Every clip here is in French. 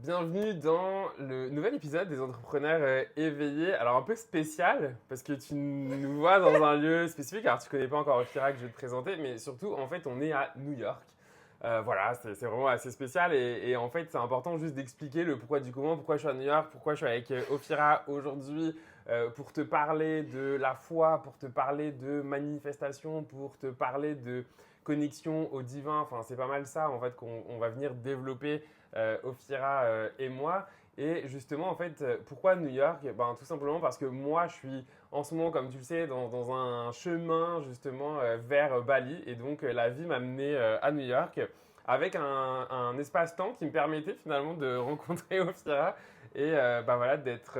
bienvenue dans le nouvel épisode des entrepreneurs éveillés. Alors un peu spécial parce que tu nous vois dans un lieu spécifique. Alors tu connais pas encore Ophira que je vais te présenter, mais surtout en fait on est à New York. Voilà, c'est vraiment assez spécial et en fait c'est important juste d'expliquer le pourquoi du comment, pourquoi je suis à New York, pourquoi je suis avec Ophira aujourd'hui pour te parler de la foi, pour te parler de manifestation, pour te parler de connexion au divin. Enfin c'est pas mal ça en fait qu'on va venir développer Ophira et moi. Et justement, en fait, pourquoi New York? Ben, tout simplement parce que moi, je suis en ce moment, comme tu le sais, dans un chemin justement vers Bali. Et donc, la vie m'a mené à New York avec un espace-temps qui me permettait finalement de rencontrer Ophira et ben voilà, d'être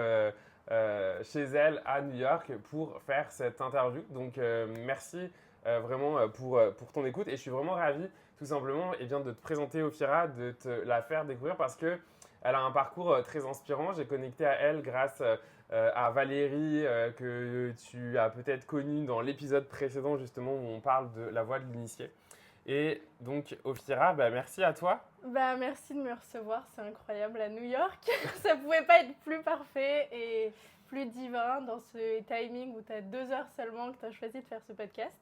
chez elle à New York pour faire cette interview. Donc, merci vraiment pour ton écoute. Et je suis vraiment ravi tout simplement et bien de te présenter Ophira, de te la faire découvrir parce que elle a un parcours très inspirant. J'ai connecté à elle grâce à Valérie que tu as peut-être connue dans l'épisode précédent justement où on parle de la voie de l'initié. Et donc Ophira, bah, merci à toi. Merci de me recevoir, c'est incroyable à New York. Ça pouvait pas être plus parfait et plus divin dans ce timing où tu as 2 heures seulement que tu as choisi de faire ce podcast.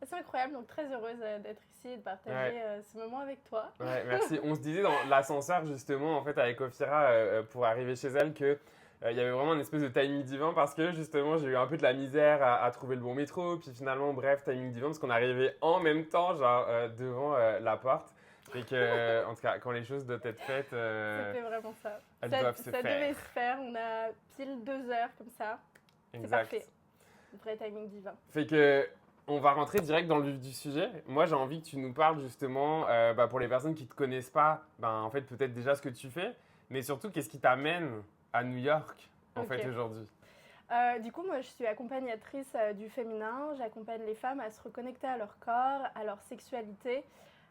C'est incroyable, donc très heureuse d'être ici et de partager ce moment avec toi. Ouais, merci. On se disait dans l'ascenseur justement en fait avec Ophira pour arriver chez elle que il y avait vraiment une espèce de timing divin parce que justement j'ai eu un peu de la misère à trouver le bon métro puis finalement bref timing divin parce qu'on arrivait en même temps genre devant la porte. Fait que en tout cas quand les choses doivent être faites C'était vraiment ça. Elles doivent se ça faire. devait se faire, on a pile 2 heures comme ça. C'est Exact. parfait. Vrai timing divin. Fait que on va rentrer direct dans le vif du sujet. Moi, j'ai envie que tu nous parles justement, pour les personnes qui ne te connaissent pas, en fait, peut-être déjà ce que tu fais, mais surtout, qu'est-ce qui t'amène à New York, en fait, aujourd'hui? Du coup, moi, je suis accompagnatrice du féminin. J'accompagne les femmes à se reconnecter à leur corps, à leur sexualité,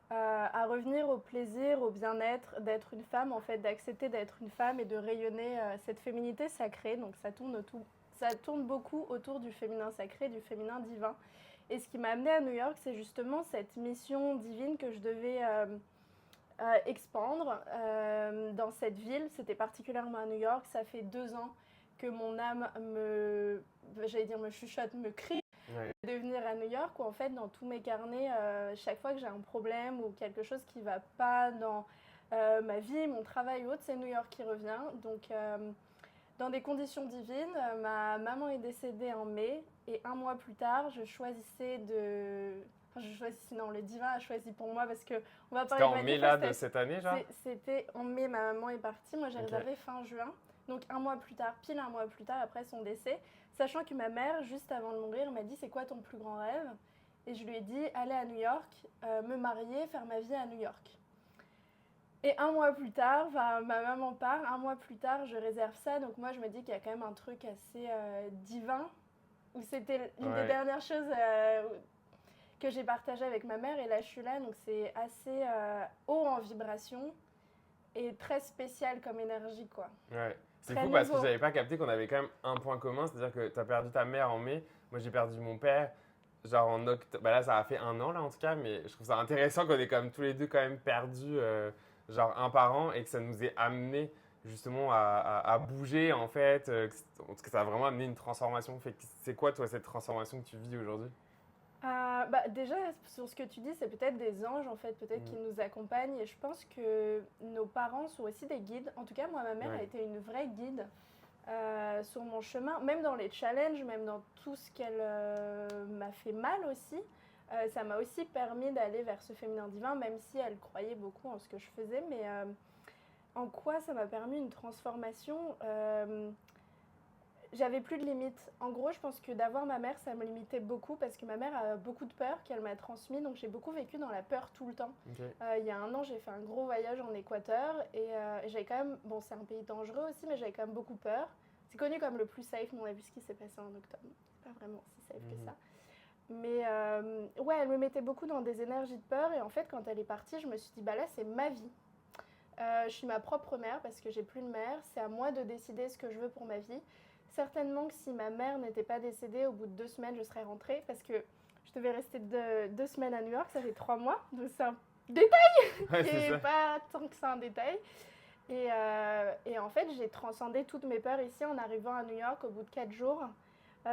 à revenir au plaisir, au bien-être d'être une femme, en fait, d'accepter d'être une femme et de rayonner cette féminité sacrée. Donc, ça tourne beaucoup autour du féminin sacré, du féminin divin. Et ce qui m'a amenée à New York, c'est justement cette mission divine que je devais expandre dans cette ville. C'était particulièrement à New York. Ça fait 2 ans que mon âme me chuchote, me crie de venir à New York, où en fait, dans tous mes carnets, chaque fois que j'ai un problème ou quelque chose qui ne va pas dans ma vie, mon travail ou autre, c'est New York qui revient. Donc, dans des conditions divines, ma maman est décédée en mai et 1 mois plus tard, le divin a choisi pour moi parce que on va parler de manifestation. C'était en mai là de cette année, genre? C'était en mai, ma maman est partie, moi j'ai réservé fin juin. Donc 1 mois plus tard, pile 1 mois plus tard après son décès, sachant que ma mère, juste avant de mourir, m'a dit c'est quoi ton plus grand rêve? Et je lui ai dit aller à New York, me marier, faire ma vie à New York. Et 1 mois plus tard, ma maman part, 1 mois plus tard, je réserve ça. Donc moi, je me dis qu'il y a quand même un truc assez divin, où c'était une des dernières choses que j'ai partagées avec ma mère. Et là, je suis là, donc c'est assez haut en vibration et très spécial comme énergie, quoi. Ouais. C'est fou parce que j'avais pas capté qu'on avait quand même un point commun, c'est-à-dire que tu as perdu ta mère en mai, moi j'ai perdu mon père. Genre en octobre, là ça a fait 1 an là en tout cas, mais je trouve ça intéressant qu'on ait comme tous les deux quand même perdu genre un par an et que ça nous ait amené justement à bouger en fait, que ça a vraiment amené une transformation. Fait que c'est quoi toi cette transformation que tu vis aujourd'hui? Déjà, sur ce que tu dis, c'est peut-être des anges, en fait, peut-être qui nous accompagnent. Et je pense que nos parents sont aussi des guides. En tout cas, moi, ma mère a été une vraie guide sur mon chemin, même dans les challenges, même dans tout ce qu'elle m'a fait mal aussi. Ça m'a aussi permis d'aller vers ce féminin divin, même si elle croyait beaucoup en ce que je faisais. Mais en quoi ça m'a permis une transformation j'avais plus de limites. En gros, je pense que d'avoir ma mère, ça me limitait beaucoup parce que ma mère a beaucoup de peur qu'elle m'a transmis. Donc, j'ai beaucoup vécu dans la peur tout le temps. Il y a 1 an, j'ai fait un gros voyage en Équateur et j'avais quand même... Bon, c'est un pays dangereux aussi, mais j'avais quand même beaucoup peur. C'est connu comme le plus safe, mais on a vu ce qui s'est passé en octobre. C'est pas vraiment si safe que ça. Mais elle me mettait beaucoup dans des énergies de peur. Et en fait, quand elle est partie, je me suis dit, là, c'est ma vie. Je suis ma propre mère parce que j'ai plus de mère. C'est à moi de décider ce que je veux pour ma vie. Certainement que si ma mère n'était pas décédée, au bout de 2 semaines, je serais rentrée parce que je devais rester 2 semaines à New York, ça fait 3 mois, donc c'est un détail qui n'est pas tant que ça un détail. Et Et en fait, j'ai transcendé toutes mes peurs ici en arrivant à New York au bout de 4 jours.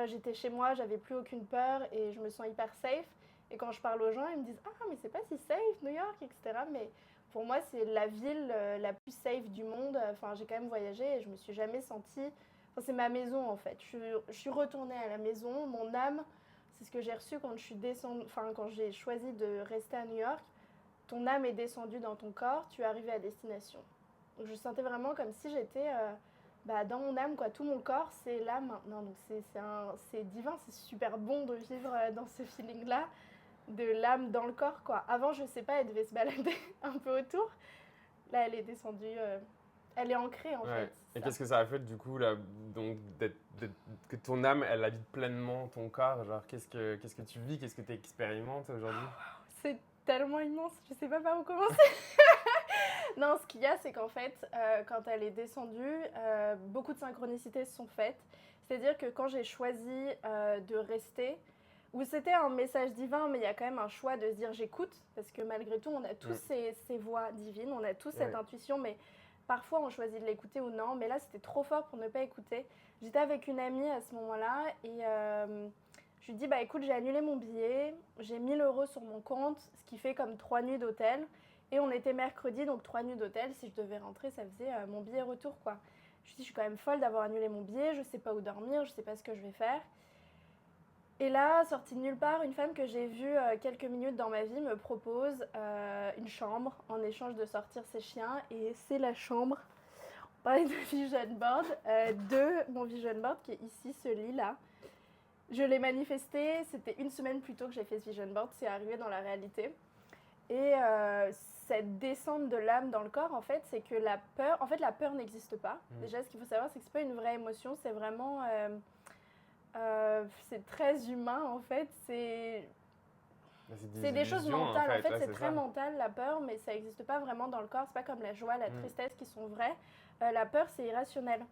J'étais chez moi, j'avais plus aucune peur et je me sens hyper safe. Et quand je parle aux gens, ils me disent « Ah, mais c'est pas si safe, New York, etc. » Mais pour moi, c'est la ville la plus safe du monde. Enfin, j'ai quand même voyagé et je me suis jamais sentie... Enfin, c'est ma maison, en fait. Je suis retournée à la maison. Mon âme, c'est ce que j'ai reçu quand je suis descendue... Enfin, quand j'ai choisi de rester à New York. Ton âme est descendue dans ton corps, tu es arrivé à destination. Donc, je sentais vraiment comme si j'étais dans mon âme, quoi. Tout mon corps, c'est là maintenant. Donc, c'est divin, c'est super bon de vivre dans ce feeling-là. De l'âme dans le corps, quoi. Avant, je sais pas, elle devait se balader un peu autour. Là, elle est descendue, elle est ancrée, en fait. Et qu'est-ce que ça a fait, du coup, là, donc, que ton âme, elle habite pleinement ton corps? Genre, qu'est-ce que tu vis? Qu'est-ce que tu expérimentes aujourd'hui? C'est tellement immense, je sais pas par où commencer. Non, ce qu'il y a, c'est qu'en fait, quand elle est descendue, beaucoup de synchronicités se sont faites. C'est-à-dire que quand j'ai choisi de rester, où c'était un message divin, mais il y a quand même un choix de se dire j'écoute, parce que malgré tout, on a tous ces voix divines, on a tous cette intuition, mais parfois on choisit de l'écouter ou non. Mais là, c'était trop fort pour ne pas écouter. J'étais avec une amie à ce moment-là et je lui dis bah écoute, j'ai annulé mon billet, j'ai 1 000 € sur mon compte, ce qui fait comme 3 nuits d'hôtel. Et on était mercredi, donc 3 nuits d'hôtel. Si je devais rentrer, ça faisait mon billet retour, quoi. Je lui dis je suis quand même folle d'avoir annulé mon billet, je sais pas où dormir, je sais pas ce que je vais faire. Et là, sortie de nulle part, une femme que j'ai vue quelques minutes dans ma vie me propose une chambre en échange de sortir ses chiens. Et c'est la chambre, on parlait de vision board, de mon vision board qui est ici, ce lit-là. Je l'ai manifesté, c'était 1 semaine plus tôt que j'ai fait ce vision board, c'est arrivé dans la réalité. Et cette descente de l'âme dans le corps, en fait, c'est que la peur n'existe pas. Déjà, ce qu'il faut savoir, c'est que c'est pas une vraie émotion, c'est vraiment... c'est très humain en fait, c'est des choses mentales en fait, là, c'est très mental la peur, mais ça n'existe pas vraiment dans le corps, c'est pas comme la joie, la tristesse qui sont vraies. La peur c'est irrationnel.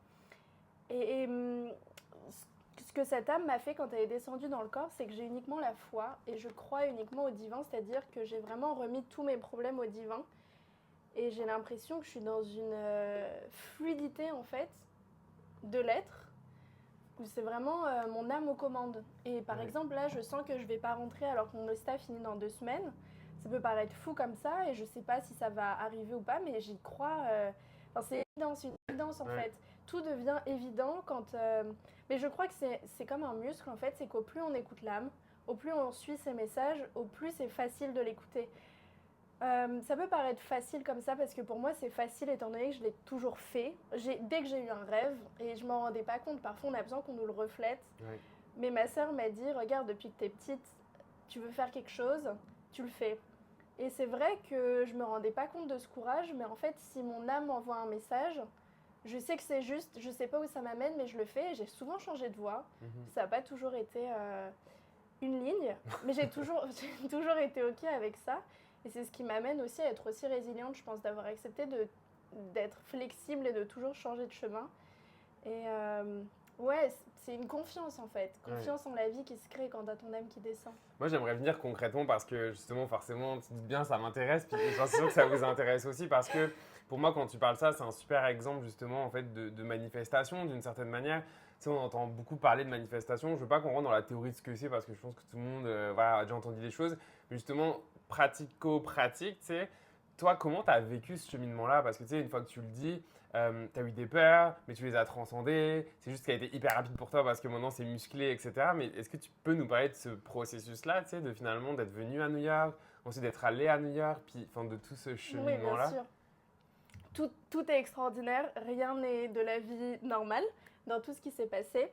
Et ce que cette âme m'a fait quand elle est descendue dans le corps, c'est que j'ai uniquement la foi et je crois uniquement au divin, c'est-à-dire que j'ai vraiment remis tous mes problèmes au divin et j'ai l'impression que je suis dans une fluidité en fait de l'être. C'est vraiment mon âme aux commandes. Et par exemple, là, je sens que je ne vais pas rentrer alors que mon Osta finit dans 2 semaines. Ça peut paraître fou comme ça et je ne sais pas si ça va arriver ou pas, mais j'y crois. Enfin, c'est une évidence en fait. Tout devient évident quand... Mais je crois que c'est comme un muscle en fait, c'est qu'au plus on écoute l'âme, au plus on suit ses messages, au plus c'est facile de l'écouter. Ça peut paraître facile comme ça parce que pour moi c'est facile étant donné que je l'ai toujours fait. Dès que j'ai eu un rêve et je m'en rendais pas compte, parfois on a besoin qu'on nous le reflète. Mais ma sœur m'a dit regarde, depuis que t'es petite, tu veux faire quelque chose, tu le fais. Et c'est vrai que je me rendais pas compte de ce courage, mais en fait si mon âme m'envoie un message, je sais que c'est juste, je sais pas où ça m'amène, mais je le fais. Et j'ai souvent changé de voie. Ça n'a pas toujours été une ligne, mais j'ai toujours été ok avec ça. Et c'est ce qui m'amène aussi à être aussi résiliente, je pense, d'avoir accepté d'être flexible et de toujours changer de chemin. Et ouais, c'est une confiance en fait. Confiance en la vie qui se crée quand t'as ton âme qui descend. Moi, j'aimerais venir concrètement parce que justement, forcément, tu te dis bien, ça m'intéresse. Puis j'en suis sûr que ça vous intéresse aussi parce que pour moi, quand tu parles ça, c'est un super exemple justement en fait de manifestation d'une certaine manière. Tu sais, on entend beaucoup parler de manifestation. Je ne veux pas qu'on rentre dans la théorie de ce que c'est parce que je pense que tout le monde a déjà entendu des choses. Mais justement, pratico-pratique, tu sais, toi, comment tu as vécu ce cheminement-là? Parce que tu sais, une fois que tu le dis, tu as eu des peurs, mais tu les as transcendées. C'est juste qu'elle a été hyper rapide pour toi parce que maintenant c'est musclé, etc. Mais est-ce que tu peux nous parler de ce processus-là, tu sais, de finalement d'être venu à New York, ensuite d'être allé à New York, puis de tout ce cheminement-là? Oui, bien sûr. Tout est extraordinaire, rien n'est de la vie normale dans tout ce qui s'est passé.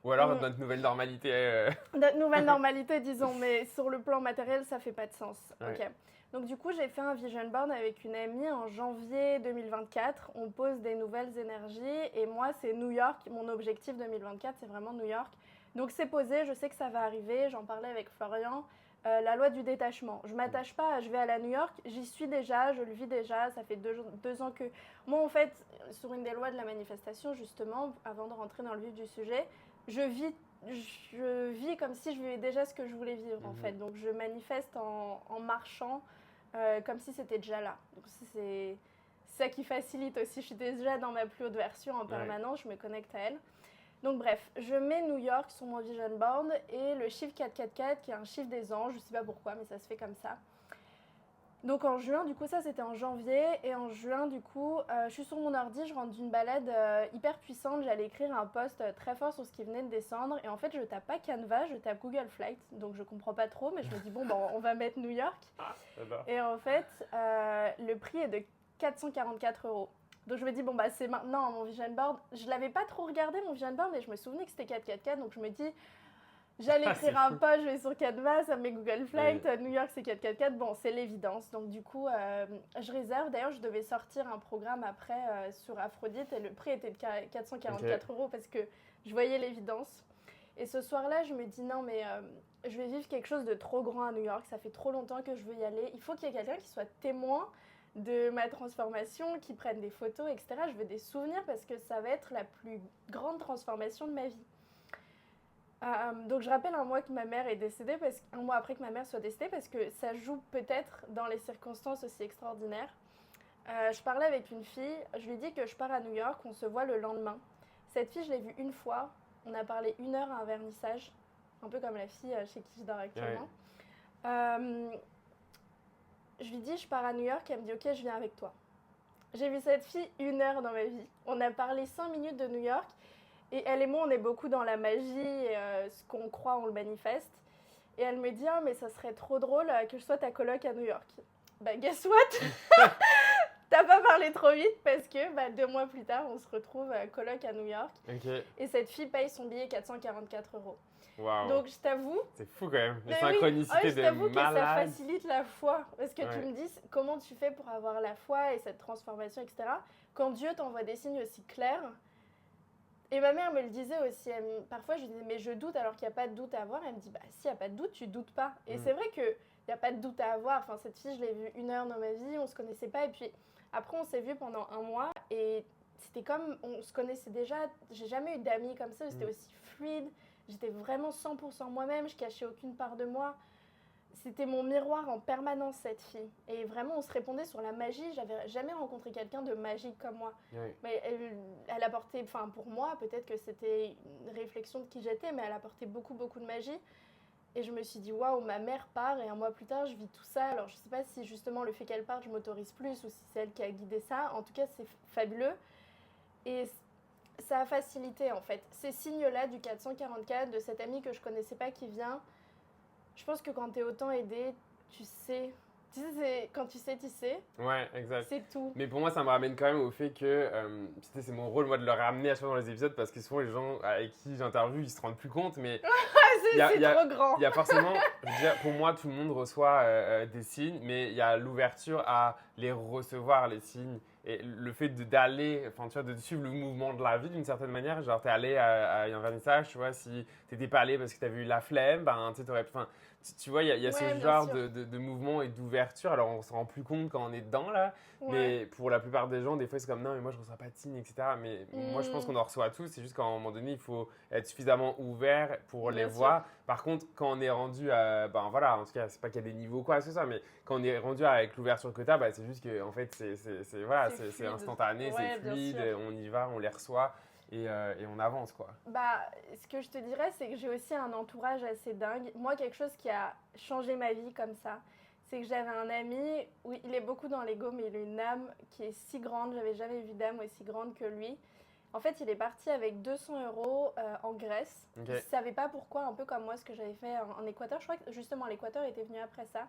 Ou alors notre nouvelle normalité. Notre nouvelle normalité, disons, mais sur le plan matériel, ça fait pas de sens. Ouais. Ok. Donc du coup, j'ai fait un vision board avec une amie en janvier 2024. On pose des nouvelles énergies et moi, c'est New York. Mon objectif 2024, c'est vraiment New York. Donc c'est posé, je sais que ça va arriver. J'en parlais avec Florian. La loi du détachement. Je m'attache pas, je vais à la New York, j'y suis déjà, je le vis déjà. Ça fait 2 ans que... Moi, en fait, sur une des lois de la manifestation, justement, avant de rentrer dans le vif du sujet, je vis comme si je vivais déjà ce que je voulais vivre, en fait. Donc, je manifeste en marchant comme si c'était déjà là. Donc, c'est ça qui facilite aussi. Je suis déjà dans ma plus haute version en permanence, je me connecte à elle. Donc bref, je mets New York sur mon vision board et le chiffre 444 qui est un chiffre des anges, je sais pas pourquoi mais ça se fait comme ça. Donc en juin, du coup ça c'était en janvier et en juin du coup je suis sur mon ordi, je rentre d'une balade hyper puissante, j'allais écrire un post très fort sur ce qui venait de descendre et en fait je tape pas Canva, je tape Google Flight, donc je comprends pas trop mais je me dis bon on va mettre New York et en fait le prix est de 444 €. Donc je me dis, bon bah c'est maintenant mon vision board. Je l'avais pas trop regardé mon vision board, mais je me souvenais que c'était 444, donc je me dis, j'allais écrire un post, je vais sur Canva, ça me met Google Flight, New York c'est 444, bon c'est l'évidence. Donc du coup, je réserve. D'ailleurs, je devais sortir un programme après sur Aphrodite et le prix était de 444 € parce que je voyais l'évidence. Et ce soir-là, je me dis, non mais je vais vivre quelque chose de trop grand à New York, ça fait trop longtemps que je veux y aller. Il faut qu'il y ait quelqu'un qui soit témoin de ma transformation, qui prennent des photos, etc. Je veux des souvenirs parce que ça va être la plus grande transformation de ma vie. Donc je rappelle un mois que ma mère est décédée, un mois après que ma mère soit décédée, parce que ça joue peut-être dans les circonstances aussi extraordinaires. Je parlais avec une fille, je lui dis que je pars à New York, on se voit le lendemain. Cette fille, je l'ai vue une fois, on a parlé 1 heure à un vernissage, un peu comme la fille chez qui je dors actuellement. Je lui dis, je pars à New York, elle me dit, ok, je viens avec toi. J'ai vu cette fille 1 heure dans ma vie. On a parlé 5 minutes de New York, et elle et moi, on est beaucoup dans la magie, ce qu'on croit, on le manifeste. Et elle me dit, mais ça serait trop drôle que je sois ta coloc à New York. Bah, guess what? T'as pas parlé trop vite parce que 2 mois plus tard, on se retrouve coloc à New York. Et cette fille paye son billet 444 €. Wow. Donc je t'avoue... C'est fou quand même, les synchronicités je t'avoue de malade. que ça facilite la foi. Parce que tu me dis, comment tu fais pour avoir la foi et cette transformation, etc. Quand Dieu t'envoie des signes aussi clairs. Et ma mère me le disait aussi, parfois je lui disais, mais je doute alors qu'il n'y a pas de doute à avoir. Elle me dit, s'il n'y a pas de doute, tu doutes pas. Et c'est vrai qu'il n'y a pas de doute à avoir. Enfin, cette fille, je l'ai vue 1 heure dans ma vie, on ne se connaissait pas. Et puis après, on s'est vus pendant 1 mois et c'était comme, on se connaissait déjà. J'ai jamais eu d'amis comme ça, c'était aussi fluide. J'étais vraiment 100% moi-même, je cachais aucune part de moi. C'était mon miroir en permanence, cette fille. Et vraiment, on se répondait sur la magie. J'avais jamais rencontré quelqu'un de magique comme moi. Mais elle apportait, enfin pour moi, peut-être que c'était une réflexion de qui j'étais, mais elle apportait beaucoup, beaucoup de magie. Et je me suis dit, waouh, ma mère part et 1 mois plus tard, je vis tout ça. Alors je sais pas si justement le fait qu'elle parte, je m'autorise plus ou si c'est elle qui a guidé ça. En tout cas, c'est fabuleux. Et ça a facilité en fait. Ces signes-là du 444, de cette amie que je connaissais pas qui vient, je pense que quand tu es autant aidé, tu sais. Tu sais, quand tu sais, tu sais. Ouais, exact. C'est tout. Mais pour moi, ça me ramène quand même au fait que c'est mon rôle, moi, de le ramener à chaque fois dans les épisodes parce que souvent, les gens avec qui j'interviewe, ils se rendent plus compte. Mais c'est trop grand. Il y a forcément, je veux dire, pour moi, tout le monde reçoit des signes, mais il y a l'ouverture à les recevoir, les signes. Et le fait d'aller, enfin, tu vois, de suivre le mouvement de la vie d'une certaine manière. Genre, t'es allé à un vernissage, tu vois, si t'étais pas allé parce que t'avais eu la flemme, tu sais, t'aurais pu. Tu vois, il y a ce genre de mouvement et d'ouverture. Alors, on se rend plus compte quand on est dedans, là. Mais pour la plupart des gens, des fois, c'est comme non, mais moi, je reçois pas de signes, etc. Mais moi, je pense qu'on en reçoit tous. C'est juste qu'à un moment donné, il faut être suffisamment ouvert pour les voir. Par contre, quand on est rendu à. Voilà, en tout cas, c'est pas qu'il y a des niveaux, quoi, c'est ça. Mais quand on est rendu avec l'ouverture que t'as, c'est juste que, en fait, c'est instantané, c'est fluide, on y va, on les reçoit. Et on avance, quoi. Ce que je te dirais, c'est que j'ai aussi un entourage assez dingue. Moi, quelque chose qui a changé ma vie comme ça, c'est que j'avais un ami, oui, il est beaucoup dans l'ego, mais il a une âme qui est si grande, j'avais jamais vu d'âme aussi grande que lui. En fait, il est parti avec 200 € en Grèce. Il ne savait pas pourquoi, un peu comme moi, ce que j'avais fait en Équateur. Je crois que justement, l'Équateur était venu après ça.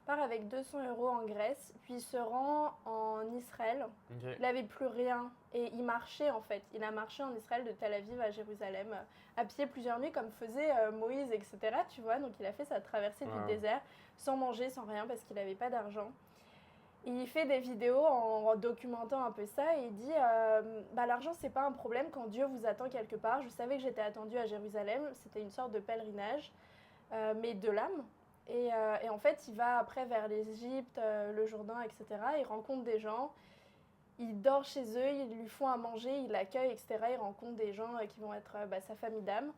Part avec 200 € en Grèce, puis il se rend en Israël. Il n'avait plus rien et il marchait en fait. Il a marché en Israël de Tel Aviv à Jérusalem à pied plusieurs nuits comme faisait Moïse, etc. Tu vois, donc il a fait sa traversée du désert sans manger, sans rien parce qu'il n'avait pas d'argent. Il fait des vidéos en documentant un peu ça et il dit l'argent c'est pas un problème quand Dieu vous attend quelque part. Je savais que j'étais attendue à Jérusalem, c'était une sorte de pèlerinage, mais de l'âme. Et en fait, il va après vers l'Égypte, le Jourdain, etc. Il rencontre des gens, il dort chez eux, ils lui font à manger, il l'accueille, etc. Il rencontre des gens qui vont être sa famille d'âme.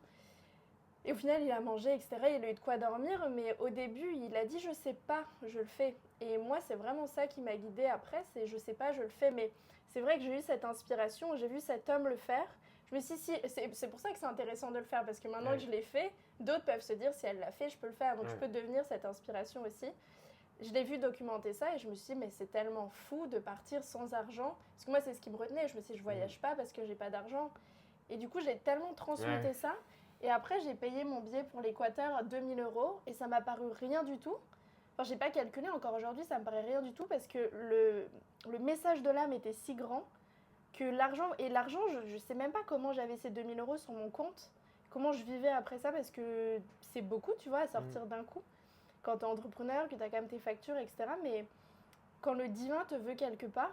Et au final, il a mangé, etc. Il a eu de quoi dormir, mais au début, il a dit « je sais pas, je le fais ». Et moi, c'est vraiment ça qui m'a guidée après, c'est « je sais pas, je le fais ». Mais c'est vrai que j'ai eu cette inspiration, j'ai vu cet homme le faire. Je me suis dit, c'est pour ça que c'est intéressant de le faire, parce que maintenant que je l'ai fait, d'autres peuvent se dire « si elle l'a fait, je peux le faire ». Donc je peux devenir cette inspiration aussi. Je l'ai vu documenter ça et je me suis dit « mais c'est tellement fou de partir sans argent ». Parce que moi, c'est ce qui me retenait. Je me suis dit « je voyage pas parce que j'ai pas d'argent ». Et du coup, j'ai tellement transmuté ça. Et après, j'ai payé mon billet pour l'Équateur à 2 000 € et ça m'a paru rien du tout. Enfin, j'ai pas calculé encore aujourd'hui, ça me paraît rien du tout parce que le message de l'âme était si grand que l'argent, je sais même pas comment j'avais ces 2 000 € sur mon compte, comment je vivais après ça parce que c'est beaucoup, tu vois, à sortir d'un coup. Quand tu es entrepreneur, que tu as quand même tes factures, etc. Mais quand le divin te veut quelque part...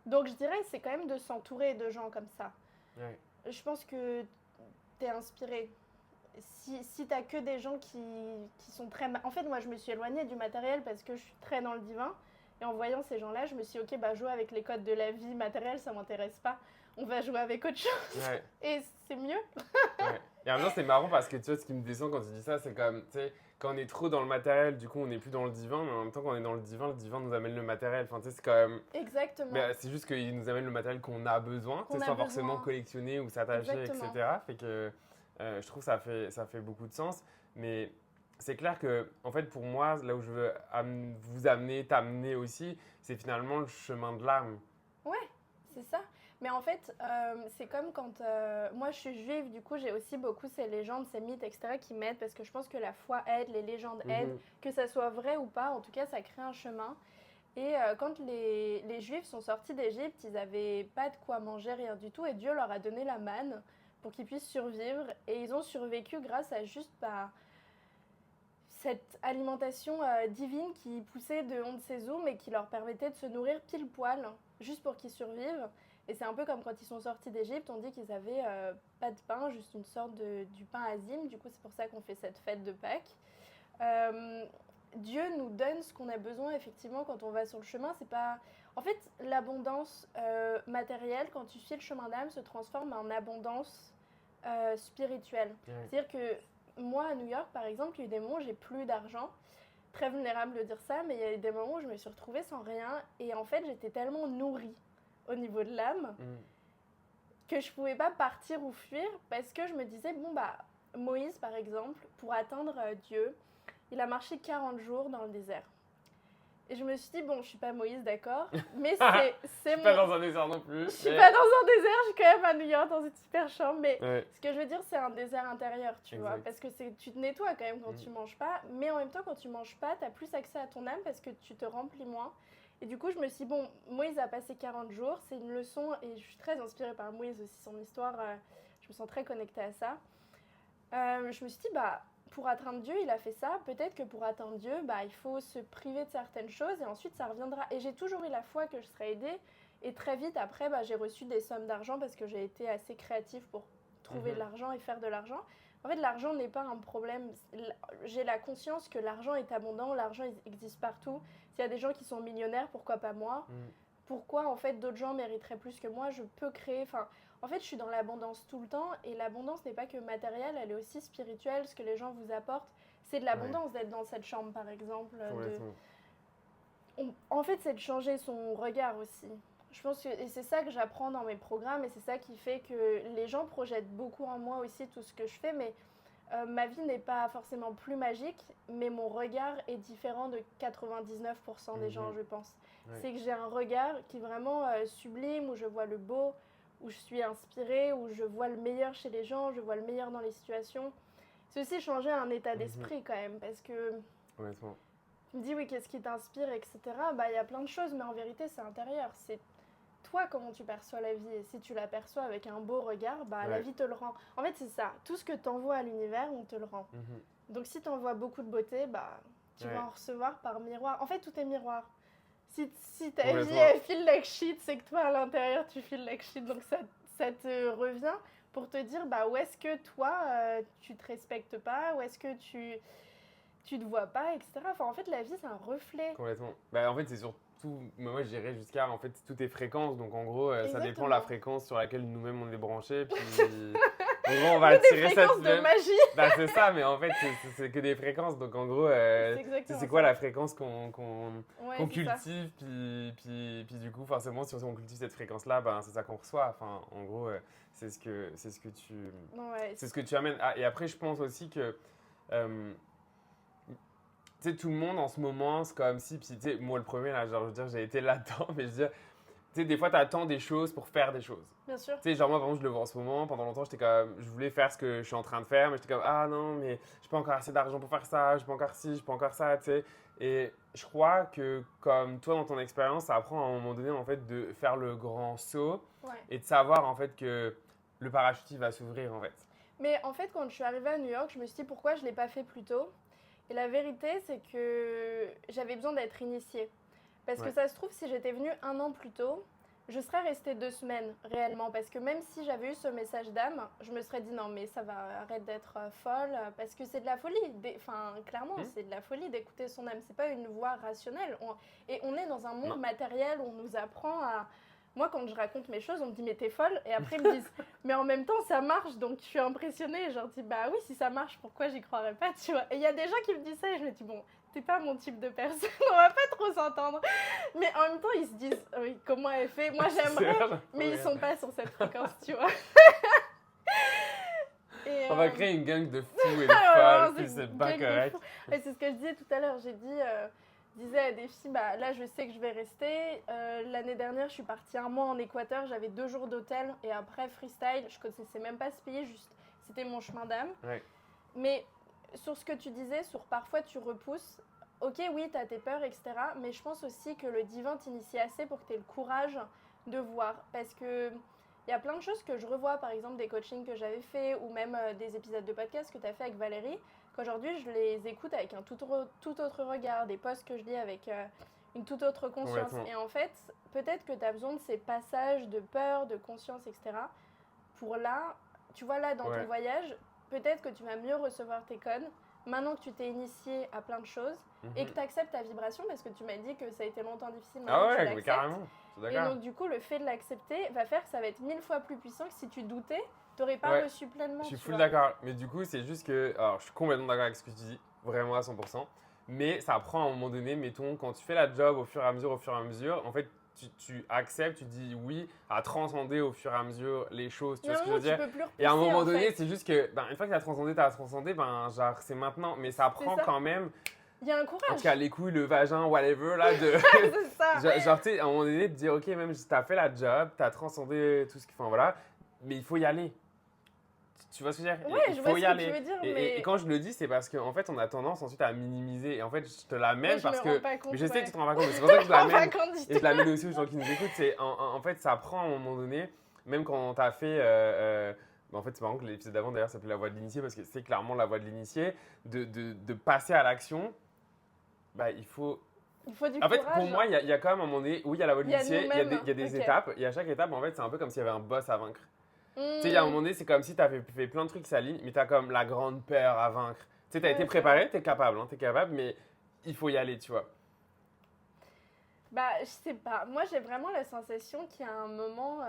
Donc je dirais c'est quand même de s'entourer de gens comme ça. Ouais. Je pense que t'es inspiré. Si t'as que des gens qui sont très... En fait, moi, je me suis éloignée du matériel parce que je suis très dans le divin. Et en voyant ces gens-là, je me suis dit, ok, bah, jouer avec les codes de la vie matérielle, ça m'intéresse pas. On va jouer avec autre chose. Ouais. Et c'est mieux. Ouais. Et en même temps, c'est marrant parce que tu vois, ce qui me descend quand tu dis ça, c'est comme, tu sais, quand on est trop dans le matériel, du coup, on n'est plus dans le divin. Mais en même temps, quand on est dans le divin nous amène le matériel. Enfin, tu sais, c'est quand même... Exactement. Mais c'est juste qu'il nous amène le matériel qu'on a besoin, sans forcément collectionner ou s'attacher, etc. Fait que je trouve que ça fait beaucoup de sens. Mais c'est clair que, en fait, pour moi, là où je veux vous amener, t'amener aussi, c'est finalement le chemin de l'âme. Ouais, c'est ça. Mais en fait, c'est comme quand... moi, je suis juive, du coup, j'ai aussi beaucoup ces légendes, ces mythes, etc. qui m'aident parce que je pense que la foi aide, les légendes aident, que ça soit vrai ou pas. En tout cas, ça crée un chemin. Et quand les Juifs sont sortis d'Égypte, ils n'avaient pas de quoi manger, rien du tout. Et Dieu leur a donné la manne pour qu'ils puissent survivre. Et ils ont survécu grâce à juste cette alimentation divine qui poussait de on ne sait où, mais qui leur permettait de se nourrir pile poil, juste pour qu'ils survivent. Et c'est un peu comme quand ils sont sortis d'Égypte, on dit qu'ils n'avaient pas de pain, juste une sorte du pain azime. Du coup, c'est pour ça qu'on fait cette fête de Pâques. Dieu nous donne ce qu'on a besoin, effectivement, quand on va sur le chemin. C'est pas... En fait, l'abondance matérielle, quand tu suis le chemin d'âme, se transforme en abondance spirituelle. Ouais. C'est-à-dire que moi, à New York, par exemple, il y a eu des moments où j'ai plus d'argent. Très vulnérable de dire ça, mais il y a eu des moments où je me suis retrouvée sans rien. Et en fait, j'étais tellement nourrie au niveau de l'âme que je pouvais pas partir ou fuir parce que je me disais, bon, bah, Moïse, par exemple, pour atteindre Dieu, il a marché 40 jours dans le désert. Et je me suis dit, bon, je suis pas Moïse, d'accord, mais c'est mon... Je suis pas dans un désert non plus. Je suis pas dans un désert, je suis quand même à New York dans une super chambre, mais ce que je veux dire, c'est un désert intérieur, tu vois, parce que tu te nettoies quand même quand tu manges pas, mais en même temps, quand tu manges pas, t'as plus accès à ton âme parce que tu te remplis moins. Et du coup, je me suis dit, bon, Moïse a passé 40 jours, c'est une leçon, et je suis très inspirée par Moïse aussi, son histoire, je me sens très connectée à ça. Je me suis dit, bah, pour atteindre Dieu, il a fait ça. Peut-être que pour atteindre Dieu, bah, il faut se priver de certaines choses et ensuite ça reviendra. Et j'ai toujours eu la foi que je serais aidée. Et très vite après, bah, j'ai reçu des sommes d'argent parce que j'ai été assez créative pour trouver de l'argent et faire de l'argent. En fait, l'argent n'est pas un problème. J'ai la conscience que l'argent est abondant, l'argent existe partout. S'il y a des gens qui sont millionnaires, pourquoi pas moi ? Pourquoi en fait d'autres gens mériteraient plus que moi ? Je peux créer... En fait, je suis dans l'abondance tout le temps et l'abondance n'est pas que matérielle, elle est aussi spirituelle. Ce que les gens vous apportent, c'est de l'abondance d'être dans cette chambre, par exemple. En fait, c'est de changer son regard aussi. Je pense que et c'est ça que j'apprends dans mes programmes et c'est ça qui fait que les gens projettent beaucoup en moi aussi tout ce que je fais. Mais ma vie n'est pas forcément plus magique, mais mon regard est différent de 99% des gens, je pense. Ouais. C'est que j'ai un regard qui est vraiment sublime, où je vois le beau, où je suis inspirée, où je vois le meilleur chez les gens, je vois le meilleur dans les situations. C'est aussi changer un état d'esprit quand même, parce que honnêtement. Tu me dis oui, qu'est-ce qui t'inspire, etc. Bah, y a plein de choses, mais en vérité, c'est intérieur. C'est toi comment tu perçois la vie. Et si tu la perçois avec un beau regard, bah, la vie te le rend. En fait, c'est ça. Tout ce que t'envoies à l'univers, on te le rend. Donc, si t'envoies beaucoup de beauté, bah, tu vas en recevoir par miroir. En fait, tout est miroir. Si ta vie, elle file like shit, c'est que toi, à l'intérieur, tu files like shit. Donc, ça te revient pour te dire, bah, où est-ce que toi, tu te respectes pas, où est-ce que tu te vois pas, etc. Enfin, en fait, la vie, c'est un reflet. Complètement. Bah, en fait, c'est surtout, moi, je dirais jusqu'à, en fait, tout est fréquence. Donc, en gros, ça dépend de la fréquence sur laquelle nous-mêmes, on est branchés. Puis, En gros, on va tirer cette fréquences de magie. Bah, c'est ça, mais en fait, c'est que des fréquences. Donc, en gros, c'est quoi la fréquence qu'on cultive, puis du coup, forcément, si on cultive cette fréquence-là, ben, c'est ça qu'on reçoit. Enfin, en gros, c'est ce que tu amènes. Ah, et après, je pense aussi que tu sais, tout le monde en ce moment, c'est comme si, puis tu sais, moi le premier, là, genre, je veux dire, j'ai été là-dedans, mais je veux dire, tu sais, des fois, tu attends des choses pour faire des choses. Bien sûr. Tu sais, genre, moi, par exemple, je le vois en ce moment, pendant longtemps, j'étais comme, je voulais faire ce que je suis en train de faire, mais j'étais comme, ah non, mais j'ai pas encore assez d'argent pour faire ça, j'ai pas encore ci, j'ai pas encore ça, tu sais. Et je crois que, comme toi, dans ton expérience, ça apprend à un moment donné, en fait, de faire le grand saut et de savoir, en fait, que le parachute, il va s'ouvrir, en fait. Mais en fait, quand je suis arrivée à New York, je me suis dit pourquoi je l'ai pas fait plus tôt. Et la vérité, c'est que j'avais besoin d'être initiée. Parce que ça se trouve, si j'étais venue 1 an plus tôt, je serais restée 2 semaines réellement. Parce que même si j'avais eu ce message d'âme, je me serais dit non, mais ça va, arrête d'être folle. Parce que c'est de la folie. Enfin, clairement, c'est de la folie d'écouter son âme. C'est pas une voix rationnelle. Et on est dans un monde matériel où on nous apprend à. Moi, quand je raconte mes choses, on me dit mais t'es folle. Et après, ils me disent mais en même temps, ça marche. Donc, je suis impressionnée. Et je leur dis bah oui, si ça marche, pourquoi j'y croirais pas, tu vois. Et il y a des gens qui me disent ça et je me dis bon, t'es pas mon type de personne, on va pas trop s'entendre. Mais en même temps, ils se disent oui, comment elle fait. Moi, j'aimerais, mais ils sont pas sur cette fréquence, tu vois. Et, on va créer une gang de fous et de folles, puis c'est pas correct. Et c'est ce que je disais tout à l'heure. J'ai dit... disais à des filles, bah, là je sais que je vais rester. L'année dernière, je suis partie 1 mois en Équateur, j'avais 2 jours d'hôtel et après freestyle, je connaissais même pas ce pays, juste c'était mon chemin d'âme. Ouais. Mais sur ce que tu disais, sur parfois tu repousses, ok oui, tu as tes peurs, etc. Mais je pense aussi que le divin t'initie assez pour que tu aies le courage de voir. Parce que il y a plein de choses que je revois, par exemple des coachings que j'avais fait ou même des épisodes de podcast que tu as fait avec Valérie. Qu'aujourd'hui, je les écoute avec un tout autre regard, des posts que je lis avec une toute autre conscience. Et en fait, peut-être que tu as besoin de ces passages de peur, de conscience, etc. Pour là, tu vois, là, dans ton voyage, peut-être que tu vas mieux recevoir tes codes, maintenant que tu t'es initié à plein de choses, et que tu acceptes ta vibration, parce que tu m'as dit que ça a été longtemps difficile. Ah ouais, mais carrément. Et donc, du coup, le fait de l'accepter va faire que ça va être 1000 fois plus puissant que si tu doutais. T'aurais pas reçu pleinement. Je suis full d'accord. Mais du coup, c'est juste que. Alors, je suis complètement d'accord avec ce que tu dis, vraiment à 100%. Mais ça prend à un moment donné, mettons, quand tu fais la job au fur et à mesure, en fait, tu acceptes, tu dis oui à transcender au fur et à mesure les choses. Tu vois ce que je veux dire? Et à un moment donné, c'est juste que, une fois que tu as transcendé, genre, c'est maintenant. Mais ça prend quand même. Il y a un courage. En tout cas, les couilles, le vagin, whatever, là, de. C'est ça. Genre, tu sais, à un moment donné, de dire, ok, même si t'as fait la job, t'as transcendé tout ce qu'il faut, voilà, mais il faut y aller. Tu vois ce que je veux dire? Ouais, je vois ce que tu veux dire, mais... Et quand je le dis, c'est parce qu'en fait, on a tendance ensuite à minimiser. Et en fait, je te l'amène parce que... Mais je sais que tu te rends pas compte, mais c'est pour ça que je l'amène. Et je l'amène aussi aux gens qui nous écoutent. C'est, en fait, ça prend à un moment donné, même quand on t'a fait... en fait, c'est marrant que l'épisode d'avant, d'ailleurs, s'appelait La Voix de l'initié parce que c'est clairement la voie de l'initié. De passer à l'action, il faut... Il faut du courage. En fait, pour moi, il y a quand même un moment donné où il y a la voie de l'initié, il y a des étapes. Et à chaque étape, en fait, c'est un peu comme s'il y avait un boss à vaincre. Tu sais, il y a un moment donné, c'est comme si tu avais fait plein de trucs qui s'alignent, mais tu as comme la grande peur à vaincre. Tu sais, tu as été préparé, tu es capable, mais il faut y aller, tu vois. Je sais pas. Moi, j'ai vraiment la sensation qu'il y a un moment,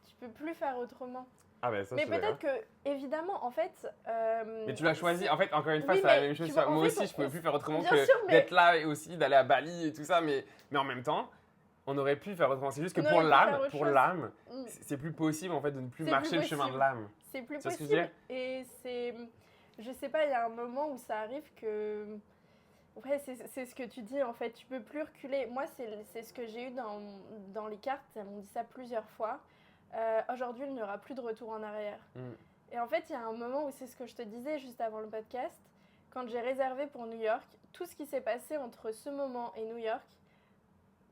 tu peux plus faire autrement. Ah ben ça, mais peut-être que, évidemment, en fait... mais tu l'as choisi. En fait, encore une fois, c'est la même chose. Moi aussi, je ne pouvais plus faire autrement que d'être là et aussi d'aller à Bali et tout ça, mais en même temps... On aurait pu faire autrement. C'est juste que pour l'âme, c'est plus possible en fait de ne plus marcher le chemin de l'âme. C'est plus possible. Et c'est, je sais pas, il y a un moment où ça arrive que, ouais, c'est ce que tu dis en fait. Tu peux plus reculer. Moi, c'est ce que j'ai eu dans les cartes. Elles m'ont dit ça plusieurs fois. Aujourd'hui, il n'y aura plus de retour en arrière. Et en fait, il y a un moment où c'est ce que je te disais juste avant le podcast. Quand j'ai réservé pour New York, tout ce qui s'est passé entre ce moment et New York.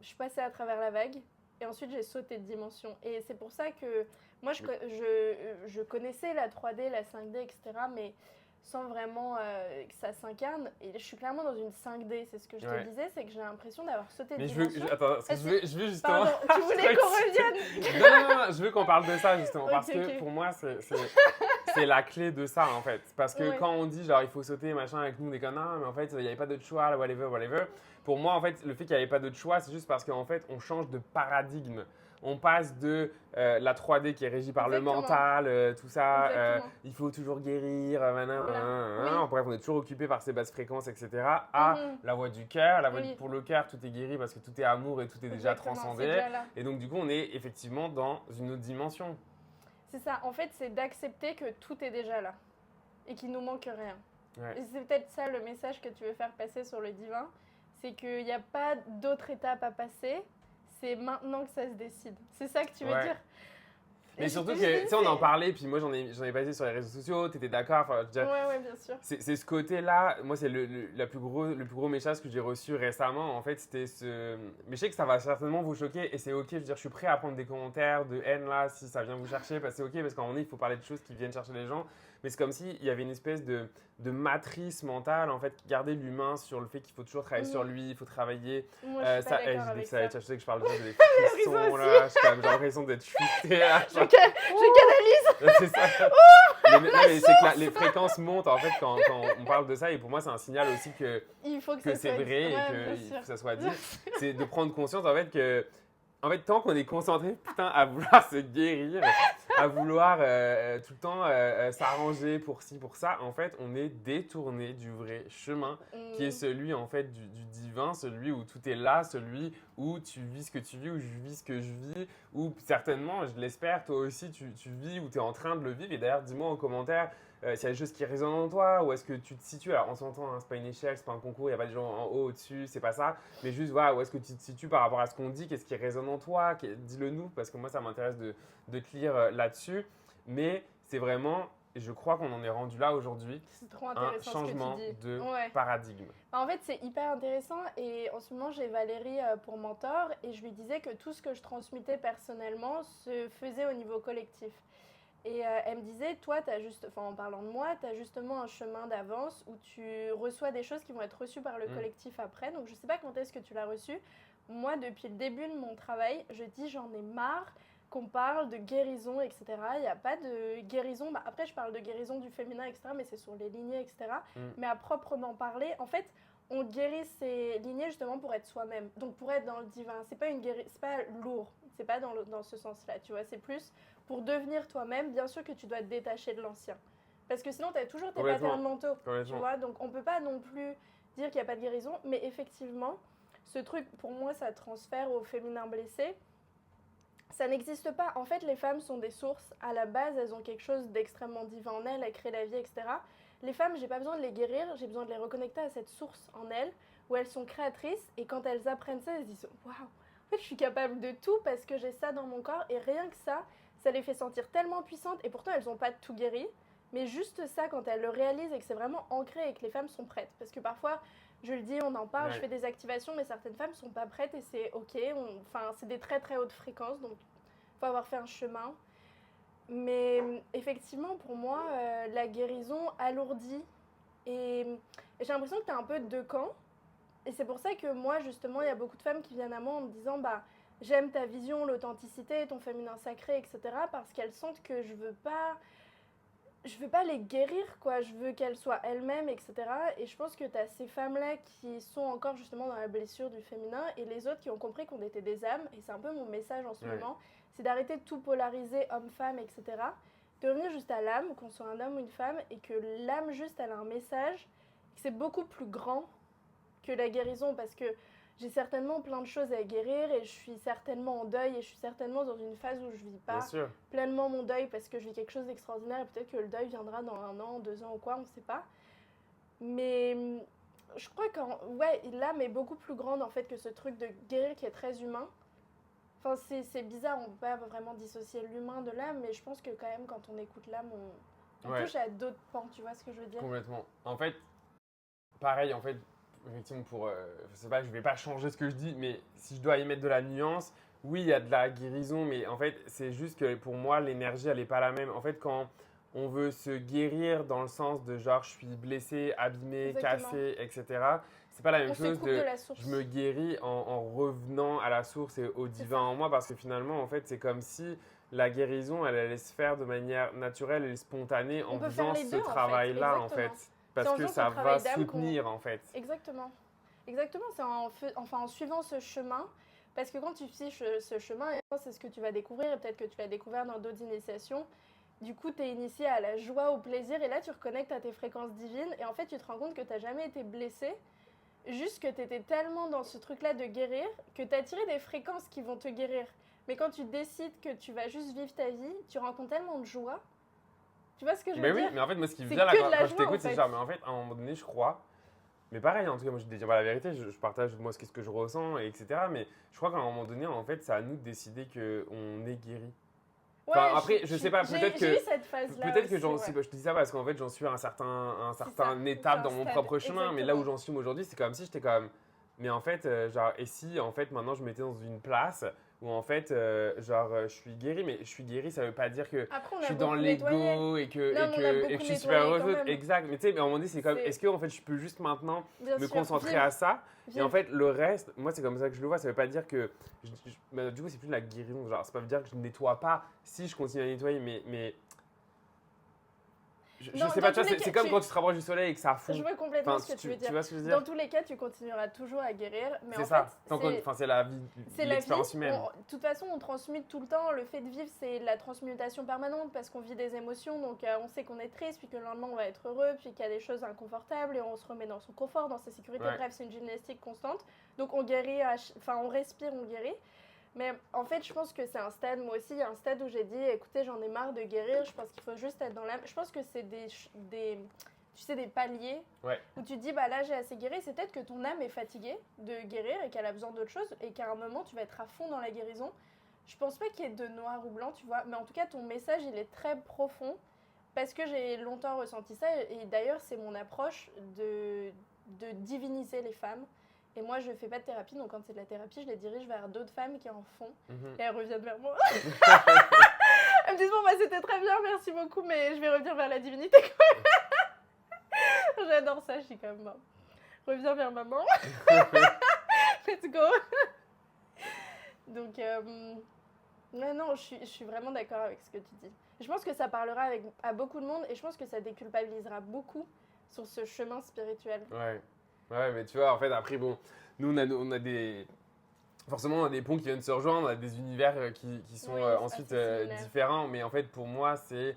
Je suis passée à travers la vague et ensuite j'ai sauté de dimension. Et c'est pour ça que moi, je connaissais la 3D, la 5D, etc. Mais sans vraiment que ça s'incarne. Et je suis clairement dans une 5D. C'est ce que je te disais, c'est que j'ai l'impression d'avoir sauté de dimension. Je veux justement... Pardon, tu voulais qu'on revienne? Non, je veux qu'on parle de ça justement. Parce que pour moi, c'est la clé de ça en fait. Parce que quand on dit genre il faut sauter machin avec nous, on est comme non, mais en fait il n'y avait pas d'autre choix, whatever. Pour moi en fait le fait qu'il n'y avait pas d'autre choix, c'est juste parce qu'en fait on change de paradigme. on passe de la 3D qui est régie par le mental, tout ça, il faut toujours guérir, bref, on est toujours occupé par ces basses fréquences, etc., à la voix du cœur, pour le cœur, tout est guéri parce que tout est amour et tout est déjà transcendé. Déjà là. Et donc, du coup, on est effectivement dans une autre dimension. C'est ça, en fait, c'est d'accepter que tout est déjà là et qu'il nous manque rien. Ouais. Et c'est peut-être ça le message que tu veux faire passer sur le divin, c'est qu'il n'y a pas d'autre étape à passer, c'est maintenant que ça se décide. C'est ça que tu veux dire. Mais surtout que, tu sais, on en parlait, puis moi j'en ai passé sur les réseaux sociaux, t'étais d'accord, enfin, je veux dire, ouais, bien sûr. C'est ce côté-là, moi c'est le plus gros message que j'ai reçu récemment, en fait, c'était ce... Mais je sais que ça va certainement vous choquer, et c'est ok, je veux dire, je suis prêt à prendre des commentaires de haine là, si ça vient vous chercher, parce que c'est ok, parce qu'à un moment donné, il faut parler de choses qui viennent chercher les gens, mais c'est comme s'il y avait une espèce de matrice mentale, en fait, qui gardait l'humain sur le fait qu'il faut toujours travailler sur lui, il faut travailler. Moi, je suis pas d'accord avec ça. Je sais que je parle juste des frissons, là, j'ai l'impression d'être chuté, là. Je canalise. C'est ça. Mais c'est que les fréquences montent, en fait, quand on parle de ça, et pour moi, c'est un signal aussi que c'est vrai et que ça soit dit. C'est de prendre conscience, en fait, que... En fait, tant qu'on est concentré, putain, à vouloir se guérir, à vouloir tout le temps s'arranger pour ci, pour ça, en fait, on est détourné du vrai chemin qui est celui, en fait, du divin, celui où tout est là, celui où tu vis ce que tu vis, où je vis ce que je vis, où certainement, je l'espère, toi aussi, tu vis, où tu es en train de le vivre. Et d'ailleurs, dis-moi en commentaire s'il y a des choses qui résonnent en toi, où est-ce que tu te situes. Alors, on s'entend, hein, c'est pas une échelle, c'est pas un concours, il n'y a pas de gens en haut, au-dessus, c'est pas ça. Mais juste, voilà, où est-ce que tu te situes par rapport à ce qu'on dit, qu'est-ce qui résonne en toi, dis-le nous, parce que moi, ça m'intéresse de te lire là-dessus. Mais c'est vraiment, je crois qu'on en est rendu là aujourd'hui, un changement de paradigme. En fait, c'est hyper intéressant et en ce moment, j'ai Valérie pour mentor et je lui disais que tout ce que je transmettais personnellement se faisait au niveau collectif. Et elle me disait, toi, en parlant de moi, tu as justement un chemin d'avance où tu reçois des choses qui vont être reçues par le collectif après. Donc, je ne sais pas quand est-ce que tu l'as reçu. Moi, depuis le début de mon travail, je dis j'en ai marre qu'on parle de guérison, etc. Il n'y a pas de guérison. Bah, après, je parle de guérison du féminin, etc. Mais c'est sur les lignées, etc. Mais à proprement parler, en fait, on guérit ces lignées justement pour être soi-même. Donc, pour être dans le divin. C'est pas lourd. C'est pas dans ce sens-là, tu vois. C'est plus pour devenir toi-même. Bien sûr que tu dois te détacher de l'ancien. Parce que sinon, tu as toujours tes patterns mentaux. Tu vois. Donc, on peut pas non plus dire qu'il n'y a pas de guérison. Mais effectivement, ce truc, pour moi, ça transfère au féminin blessé. Ça n'existe pas. En fait, les femmes sont des sources. À la base, elles ont quelque chose d'extrêmement divin en elles, elles créent la vie, etc. Les femmes, j'ai pas besoin de les guérir, j'ai besoin de les reconnecter à cette source en elles, où elles sont créatrices, et quand elles apprennent ça, elles se disent « Waouh, en fait, je suis capable de tout parce que j'ai ça dans mon corps », et rien que ça les fait sentir tellement puissantes, et pourtant, elles n'ont pas tout guéri, mais juste ça, quand elles le réalisent et que c'est vraiment ancré et que les femmes sont prêtes. Parce que parfois, je le dis, on en parle, je fais des activations, mais certaines femmes ne sont pas prêtes et c'est ok. C'est des très très hautes fréquences, donc il faut avoir fait un chemin. Mais effectivement, pour moi, la guérison alourdit. Et j'ai l'impression que tu as un peu deux camps. Et c'est pour ça que moi, justement, il y a beaucoup de femmes qui viennent à moi en me disant j'aime ta vision, l'authenticité, ton féminin sacré, etc. Parce qu'elles sentent que je veux pas les guérir, quoi. Je veux qu'elles soient elles-mêmes, etc. Et je pense que tu as ces femmes-là qui sont encore justement dans la blessure du féminin et les autres qui ont compris qu'on était des âmes. Et c'est un peu mon message en ce moment. C'est d'arrêter de tout polariser, homme-femme, etc. De revenir juste à l'âme, qu'on soit un homme ou une femme, et que l'âme, juste, elle a un message, que c'est beaucoup plus grand que la guérison, parce que j'ai certainement plein de choses à guérir, et je suis certainement en deuil, et je suis certainement dans une phase où je vis pas pleinement mon deuil, parce que je vis quelque chose d'extraordinaire, et peut-être que le deuil viendra dans 1 an, 2 ans ou quoi, on ne sait pas. Mais je crois que l'âme est beaucoup plus grande, en fait, que ce truc de guérir qui est très humain. Enfin, c'est bizarre, on ne peut pas vraiment dissocier l'humain de l'âme, mais je pense que quand même, quand on écoute l'âme, on touche à d'autres pans, tu vois ce que je veux dire ? Complètement. En fait, pareil, effectivement, je sais pas, je vais pas changer ce que je dis, mais si je dois y mettre de la nuance, oui, il y a de la guérison, mais en fait, c'est juste que pour moi, l'énergie, elle n'est pas la même. En fait, quand on veut se guérir dans le sens de genre, je suis blessé, abîmé, cassé, etc., c'est pas la même chose de je me guéris en revenant à la source et au divin en moi, parce que finalement, en fait, c'est comme si la guérison, elle allait se faire de manière naturelle et spontanée en faisant ce travail-là, en fait. Parce que ça va soutenir, en fait. Exactement. C'est en suivant ce chemin Parce que quand tu suis ce chemin, et c'est ce que tu vas découvrir, et peut-être que tu l'as découvert dans d'autres initiations, du coup, tu es initié à la joie, au plaisir, et là, tu reconnectes à tes fréquences divines, et en fait, tu te rends compte que tu n'as jamais été blessé, juste que tu étais tellement dans ce truc-là de guérir, que tu as tiré des fréquences qui vont te guérir. Mais quand tu décides que tu vas juste vivre ta vie, tu rencontres tellement de joie. Tu vois ce que je veux dire? Mais oui, mais en fait, moi, ce qui C'est vient là, que de la quand je joie, t'écoute, en c'est fait. genre, mais en fait, à un moment donné, je crois. Mais pareil, en tout cas, moi, je te dis pas la vérité, je partage moi ce que je ressens, etc. Mais je crois qu'à un moment donné, en fait, c'est à nous de décider qu'on est guéri. Ouais, Enfin, après, je sais pas, j'ai eu cette phase-là peut-être que aussi, j'en ouais. suis, je te dis ça parce qu'en fait, j'en suis à un certain C'est étape un dans mon stade, propre chemin, mais là où exactement. j'en suis aujourd'hui, c'est comme si j'étais comme, mais en fait, genre, et si, en fait, maintenant, je m'étais dans une place où, en fait, je suis guéri, mais je suis guéri, ça veut pas dire que Après, on je a suis dans beaucoup nettoyé. l'ego Non, mais on a et beaucoup que je suis super nettoyé heureux, quand même. exact, mais tu sais, mais à un moment donné, c'est comme, C'est- est-ce que, en fait, je peux juste maintenant Bien me sûr, concentrer vivre, à ça? Et en vivre. fait, le reste, moi, c'est comme ça que je le vois. Ça veut pas dire que. Bah, du coup, c'est plus de la guérison. Genre, ça veut pas dire que je nettoie pas. Si je continue à nettoyer, mais je Dans- sais dans pas, tu tous vois, les c'est cas, comme quand tu te rapproches du soleil et que ça fond. Je vois complètement Enfin, ce que tu veux tu dire. vois ce que je veux Dans dire? tous les cas, tu continueras toujours à guérir. Mais C'est en ça. fait, Tant qu'on- enfin, c'est la vie, c'est la vie. l'expérience humaine. De toute façon, on transmute tout le temps. Le fait de vivre, c'est de la transmutation permanente parce qu'on vit des émotions. Donc, on sait qu'on est triste, puis que le lendemain, on va être heureux, puis qu'il y a des choses inconfortables et on se remet dans son confort, dans sa sécurité. Ouais. Bref, c'est une gymnastique constante. Donc, on guérit, on respire, on guérit. Mais en fait, je pense que c'est un stade, moi aussi, il y a un stade où j'ai dit, écoutez, j'en ai marre de guérir, je pense qu'il faut juste être dans l'âme. Je pense que c'est tu sais, des paliers Ouais. où tu te dis, bah là, j'ai assez guéri. C'est peut-être que ton âme est fatiguée de guérir et qu'elle a besoin d'autre chose et qu'à un moment, tu vas être à fond dans la guérison. Je pense pas qu'il y ait de noir ou blanc, tu vois, mais en tout cas, ton message, il est très profond parce que j'ai longtemps ressenti ça et d'ailleurs, c'est mon approche de diviniser les femmes. Et moi, je fais pas de thérapie, donc quand c'est de la thérapie, je les dirige vers d'autres femmes qui en font. Et elles reviennent vers moi. Elles me disent, bon, bah c'était très bien, merci beaucoup, mais je vais revenir vers la divinité quand même. J'adore ça, je suis comme, bon, reviens vers maman. Let's go. Donc, non, je suis vraiment d'accord avec ce que tu dis. Je pense que ça parlera à beaucoup de monde et je pense que ça déculpabilisera beaucoup sur ce chemin spirituel. Ouais, mais tu vois, en fait, après, bon, nous, on a des. Forcément, on a des ponts qui viennent se rejoindre, on a des univers qui sont Oui, ensuite assez similaires. différents, mais en fait, pour moi, c'est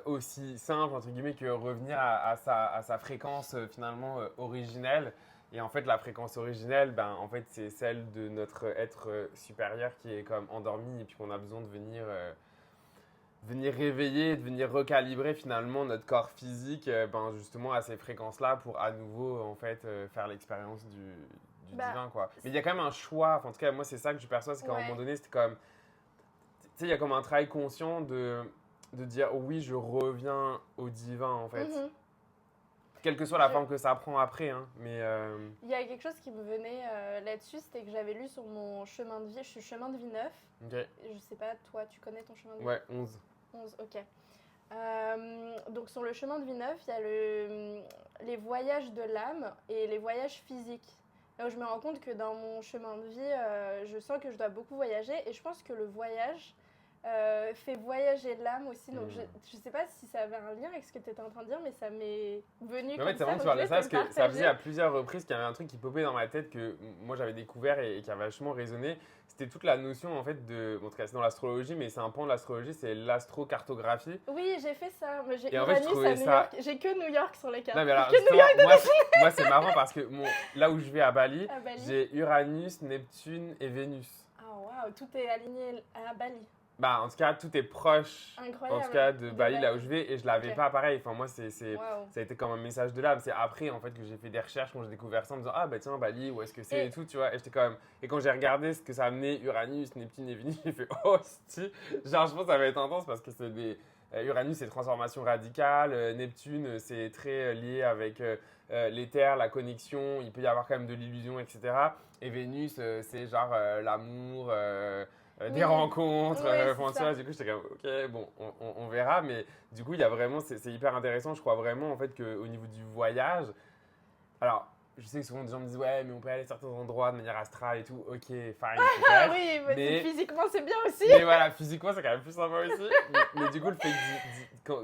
aussi simple, entre guillemets, que revenir à sa fréquence finalement originelle. Et en fait, la fréquence originelle, ben, en fait, c'est celle de notre être supérieur qui est comme endormi et puis qu'on a besoin de venir réveiller, de venir recalibrer finalement notre corps physique ben, justement à ces fréquences-là pour à nouveau en fait faire l'expérience du divin quoi. Mais il y a quand même un choix, enfin, en tout cas moi c'est ça que je perçois, c'est qu'à un moment donné c'était comme, tu sais il y a comme un travail conscient de dire oui je reviens au divin en fait. Quelle que soit la forme que ça prend après, hein, mais... Il y a quelque chose qui me venait là-dessus, c'était que j'avais lu sur mon chemin de vie, je suis chemin de vie 9. Okay. Je sais pas, toi, tu connais ton chemin de vie? Ouais, 11. 11, ok. Donc sur le chemin de vie 9, il y a les voyages de l'âme et les voyages physiques. Là où je me rends compte que dans mon chemin de vie, je sens que je dois beaucoup voyager et je pense que le voyage fait voyager l'âme aussi. Donc je sais pas si ça avait un lien avec ce que tu étais en train de dire, mais ça m'est venu comme ça. En fait, c'est vraiment tu parles de ça parce que ça faisait à plusieurs reprises qu'il y avait un truc qui popait dans ma tête que moi j'avais découvert et qui a vachement résonné. C'était toute la notion en fait de, en tout cas c'est dans l'astrologie, mais c'est un pan de l'astrologie, c'est l'astrocartographie. Oui, j'ai fait ça, mais j'ai et en Uranus fait, à New York. J'ai que New York sur les cartes. Non, mais alors, moi c'est marrant parce que là où je vais à Bali, j'ai Uranus, Neptune et Vénus. Oh waouh, tout est aligné à Bali. Bah, en tout cas, tout est proche. Incroyable. En tout cas, de Bali, là où je vais, et je l'avais pas pareil. Enfin, moi, ça a été comme un message de l'âme. C'est après, en fait, que j'ai fait des recherches quand j'ai découvert ça en me disant, ah, bah tiens, Bali, où est-ce que c'est et tout, tu vois. Et j'étais quand même. Et quand j'ai regardé ce que ça amenait, Uranus, Neptune et Vénus, j'ai fait, oh, si. Genre, je pense que ça va être intense parce que c'est des. Uranus, c'est transformation radicale. Neptune, c'est très lié avec l'éther, la connexion. Il peut y avoir quand même de l'illusion, etc. Et Vénus, c'est genre l'amour. Des rencontres, du coup j'étais comme ok bon on verra, mais du coup il y a vraiment c'est hyper intéressant, je crois vraiment en fait qu'au niveau du voyage, alors je sais que souvent des gens me disent ouais mais on peut aller à certains endroits de manière astrale et tout, ok fine Ah peut-être. oui, mais physiquement c'est bien aussi. Mais voilà, physiquement c'est quand même plus sympa aussi. mais du coup le fait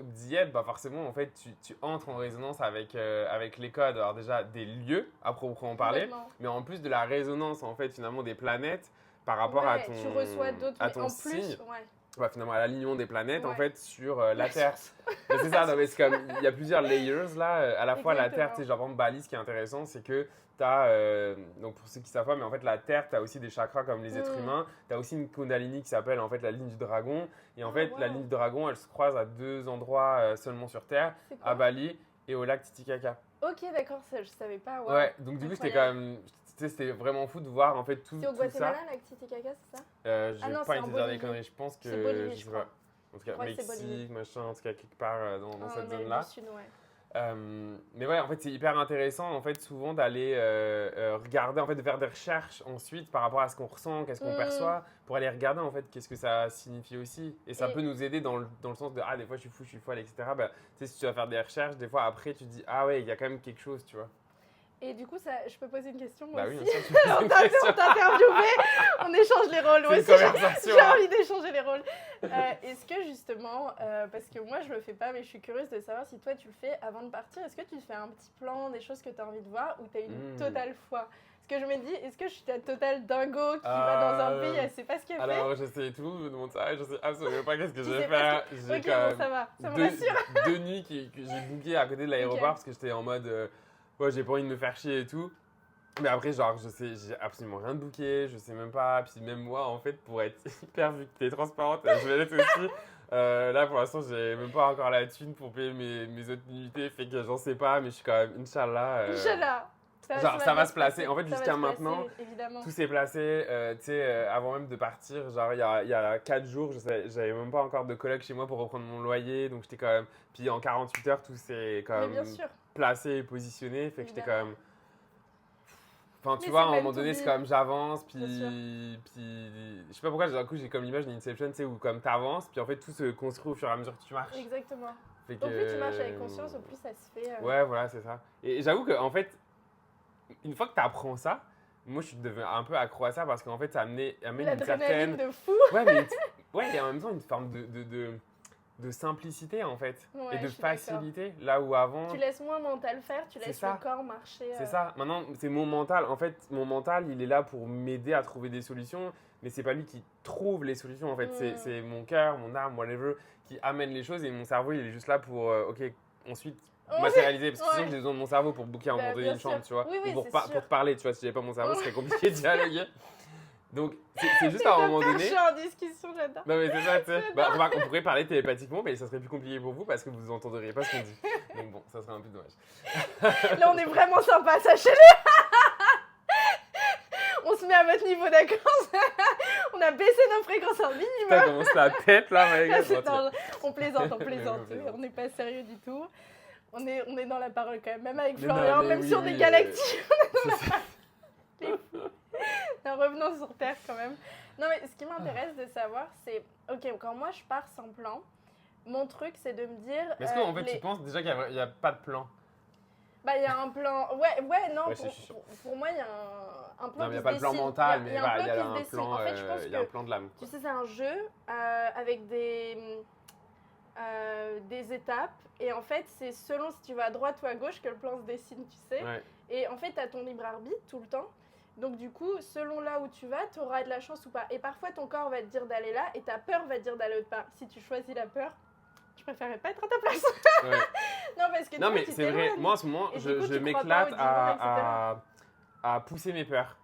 d'y être, bah forcément en fait tu entres en résonance avec les codes, alors déjà des lieux à proprement parler, mais en plus de la résonance en fait finalement des planètes par rapport à tu reçois d'autres, à ton en signe. plus, Bah, finalement à l'alignement des planètes en fait sur la Terre. Mais c'est ça, non, mais c'est comme il y a plusieurs layers là, à la fois la Terre, tu sais genre par exemple Bali, ce qui est intéressant c'est que tu as, donc pour ceux qui savent pas, mais en fait la Terre, tu as aussi des chakras comme les êtres humains, tu as aussi une kundalini qui s'appelle en fait la ligne du dragon, et en fait la ligne du dragon elle se croise à 2 endroits seulement sur Terre, à Bali et au lac Titicaca. Ok d'accord, ça je savais pas. Ouais, donc du coup c'était quand même... Tu sais, c'était vraiment fou de voir en fait tout ça. C'est au Guatemala, la Titicaca, c'est ça? J'ai pas été dire des conneries, je pense que... C'est Bolivie, je crois. En tout cas, Mexique, machin, en tout cas quelque part dans cette zone-là. Sud, mais ouais, en fait, c'est hyper intéressant en fait souvent d'aller regarder, en fait, de faire des recherches ensuite par rapport à ce qu'on ressent, qu'est-ce qu'on perçoit, pour aller regarder en fait qu'est-ce que ça signifie aussi. Et ça peut nous aider dans le sens de ah des fois je suis fou, je suis folle, etc. Bah, tu sais, si tu vas faire des recherches, des fois après tu te dis ah ouais, il y a quand même quelque chose, tu vois. Et du coup, je peux poser une question moi aussi. Oui, bien sûr, on t'a interviewé, on échange les rôles. Moi aussi, j'ai envie d'échanger les rôles. Est-ce que justement, parce que moi je le fais pas, mais je suis curieuse de savoir si toi tu le fais avant de partir, est-ce que tu fais un petit plan, des choses que tu as envie de voir ou tu as une totale foi? Parce que je me dis, est-ce que je suis la totale dingo qui va dans un pays, elle sait pas ce qu'elle fait? Alors, j'essaie tout, me demande ça, et je sais absolument pas qu'est-ce que je vais faire. J'ai bon, ça va, ça me rassure. 2 nuits que j'ai bookées à côté de l'aéroport parce que j'étais en mode, ouais, j'ai pas envie de me faire chier et tout. Mais après, genre, j'ai absolument rien de booké, je sais même pas. Puis même moi, en fait, pour être hyper, vu que t'es transparente, je vais l'être aussi. Là, pour l'instant, j'ai même pas encore la thune pour payer mes autres nuitées, fait que j'en sais pas, mais je suis quand même, Inch'Allah. Inch'Allah. Ça va se placer. En fait, jusqu'à maintenant, évidemment. tout s'est placé. Tu sais, avant même de partir, genre, il y a 4 jours, j'avais même pas encore de coloc chez moi pour reprendre mon loyer. Donc, j'étais quand même. Puis en 48 heures, tout s'est quand même placé et positionné. Fait que j'étais quand même. Enfin, tu vois, à un moment donné, c'est comme j'avance, puis je sais pas pourquoi, d'un coup, j'ai comme l'image d'Inception, tu sais, où comme t'avances, puis en fait, tout se construit au fur et à mesure que tu marches. Exactement. Au plus tu marches avec conscience, au plus ça se fait. Ouais, voilà, c'est ça. Et j'avoue qu'en fait, une fois que t'apprends ça, moi, je suis devenu un peu accro à ça parce qu'en fait, ça amène une certaine... de fou. Ouais, mais et en même temps, une forme de simplicité en fait et de facilité là où avant tu laisses moins le mental faire, tu laisses le corps marcher. C'est ça, maintenant c'est mon mental, en fait mon mental il est là pour m'aider à trouver des solutions, mais c'est pas lui qui trouve les solutions en fait, c'est mon cœur, mon âme, whatever qui amène les choses et mon cerveau il est juste là pour ok ensuite matérialiser parce que sinon j'ai besoin de mon cerveau pour booker à un moment donné une chambre, tu vois, ou pour te parler, tu vois, si j'avais pas mon cerveau ce serait compliqué de dialoguer. Donc, c'est juste à un moment donné. Je suis en discussion, j'adore. Non, mais c'est ça, tu sais. Bah, on pourrait parler télépathiquement, mais ça serait plus compliqué pour vous parce que vous n'entendriez pas ce qu'on dit. Donc, bon, ça serait un peu dommage. Là, on est vraiment sympa, sachez-le. On se met à votre niveau, d'accord. On a baissé nos fréquences un minimum. Ça commence la tête, là, ma gars. On plaisante. On n'est pas sérieux du tout. On est dans la parole quand même. Même avec Florian, même si on est galactique, on est dans la parole. Revenons sur Terre quand même. Non mais ce qui m'intéresse de savoir c'est, ok, quand moi je pars sans plan, mon truc c'est de me dire... Mais est-ce qu'en fait tu penses déjà qu'il n'y a pas de plan? Bah il y a un plan, ouais non, pour moi il y a un plan. Non mais il n'y a pas de plan mental, mais il y a un plan, en fait, je pense il y a un plan de l'âme. Tu sais c'est un jeu avec des étapes et en fait c'est selon si tu vas à droite ou à gauche que le plan se dessine, tu sais. Ouais. Et en fait tu as ton libre arbitre tout le temps. Donc du coup, selon là où tu vas, tu auras de la chance ou pas. Et parfois, ton corps va te dire d'aller là et ta peur va te dire d'aller autre part. Si tu choisis la peur, je préférerais pas être à ta place. Ouais. Non, parce que non, mais c'est vrai. Moi, en ce moment, je m'éclate à pousser mes peurs.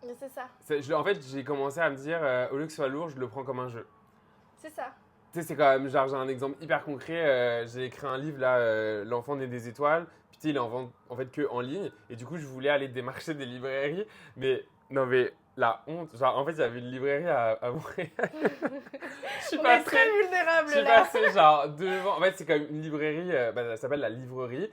Mais c'est ça. En fait, j'ai commencé à me dire, au lieu que ce soit lourd, je le prends comme un jeu. C'est ça. Tu sais, c'est quand même, genre, j'ai un exemple hyper concret. J'ai écrit un livre, là, L'enfant né des étoiles. Puis, il est en fait que en ligne. Et du coup, je voulais aller démarcher des librairies. Mais, non, mais la honte. Genre, en fait, il y avait une librairie à Montréal. On est très vulnérables, là. Je suis passé, genre, devant. En fait, c'est comme une librairie, ça s'appelle la Livrerie.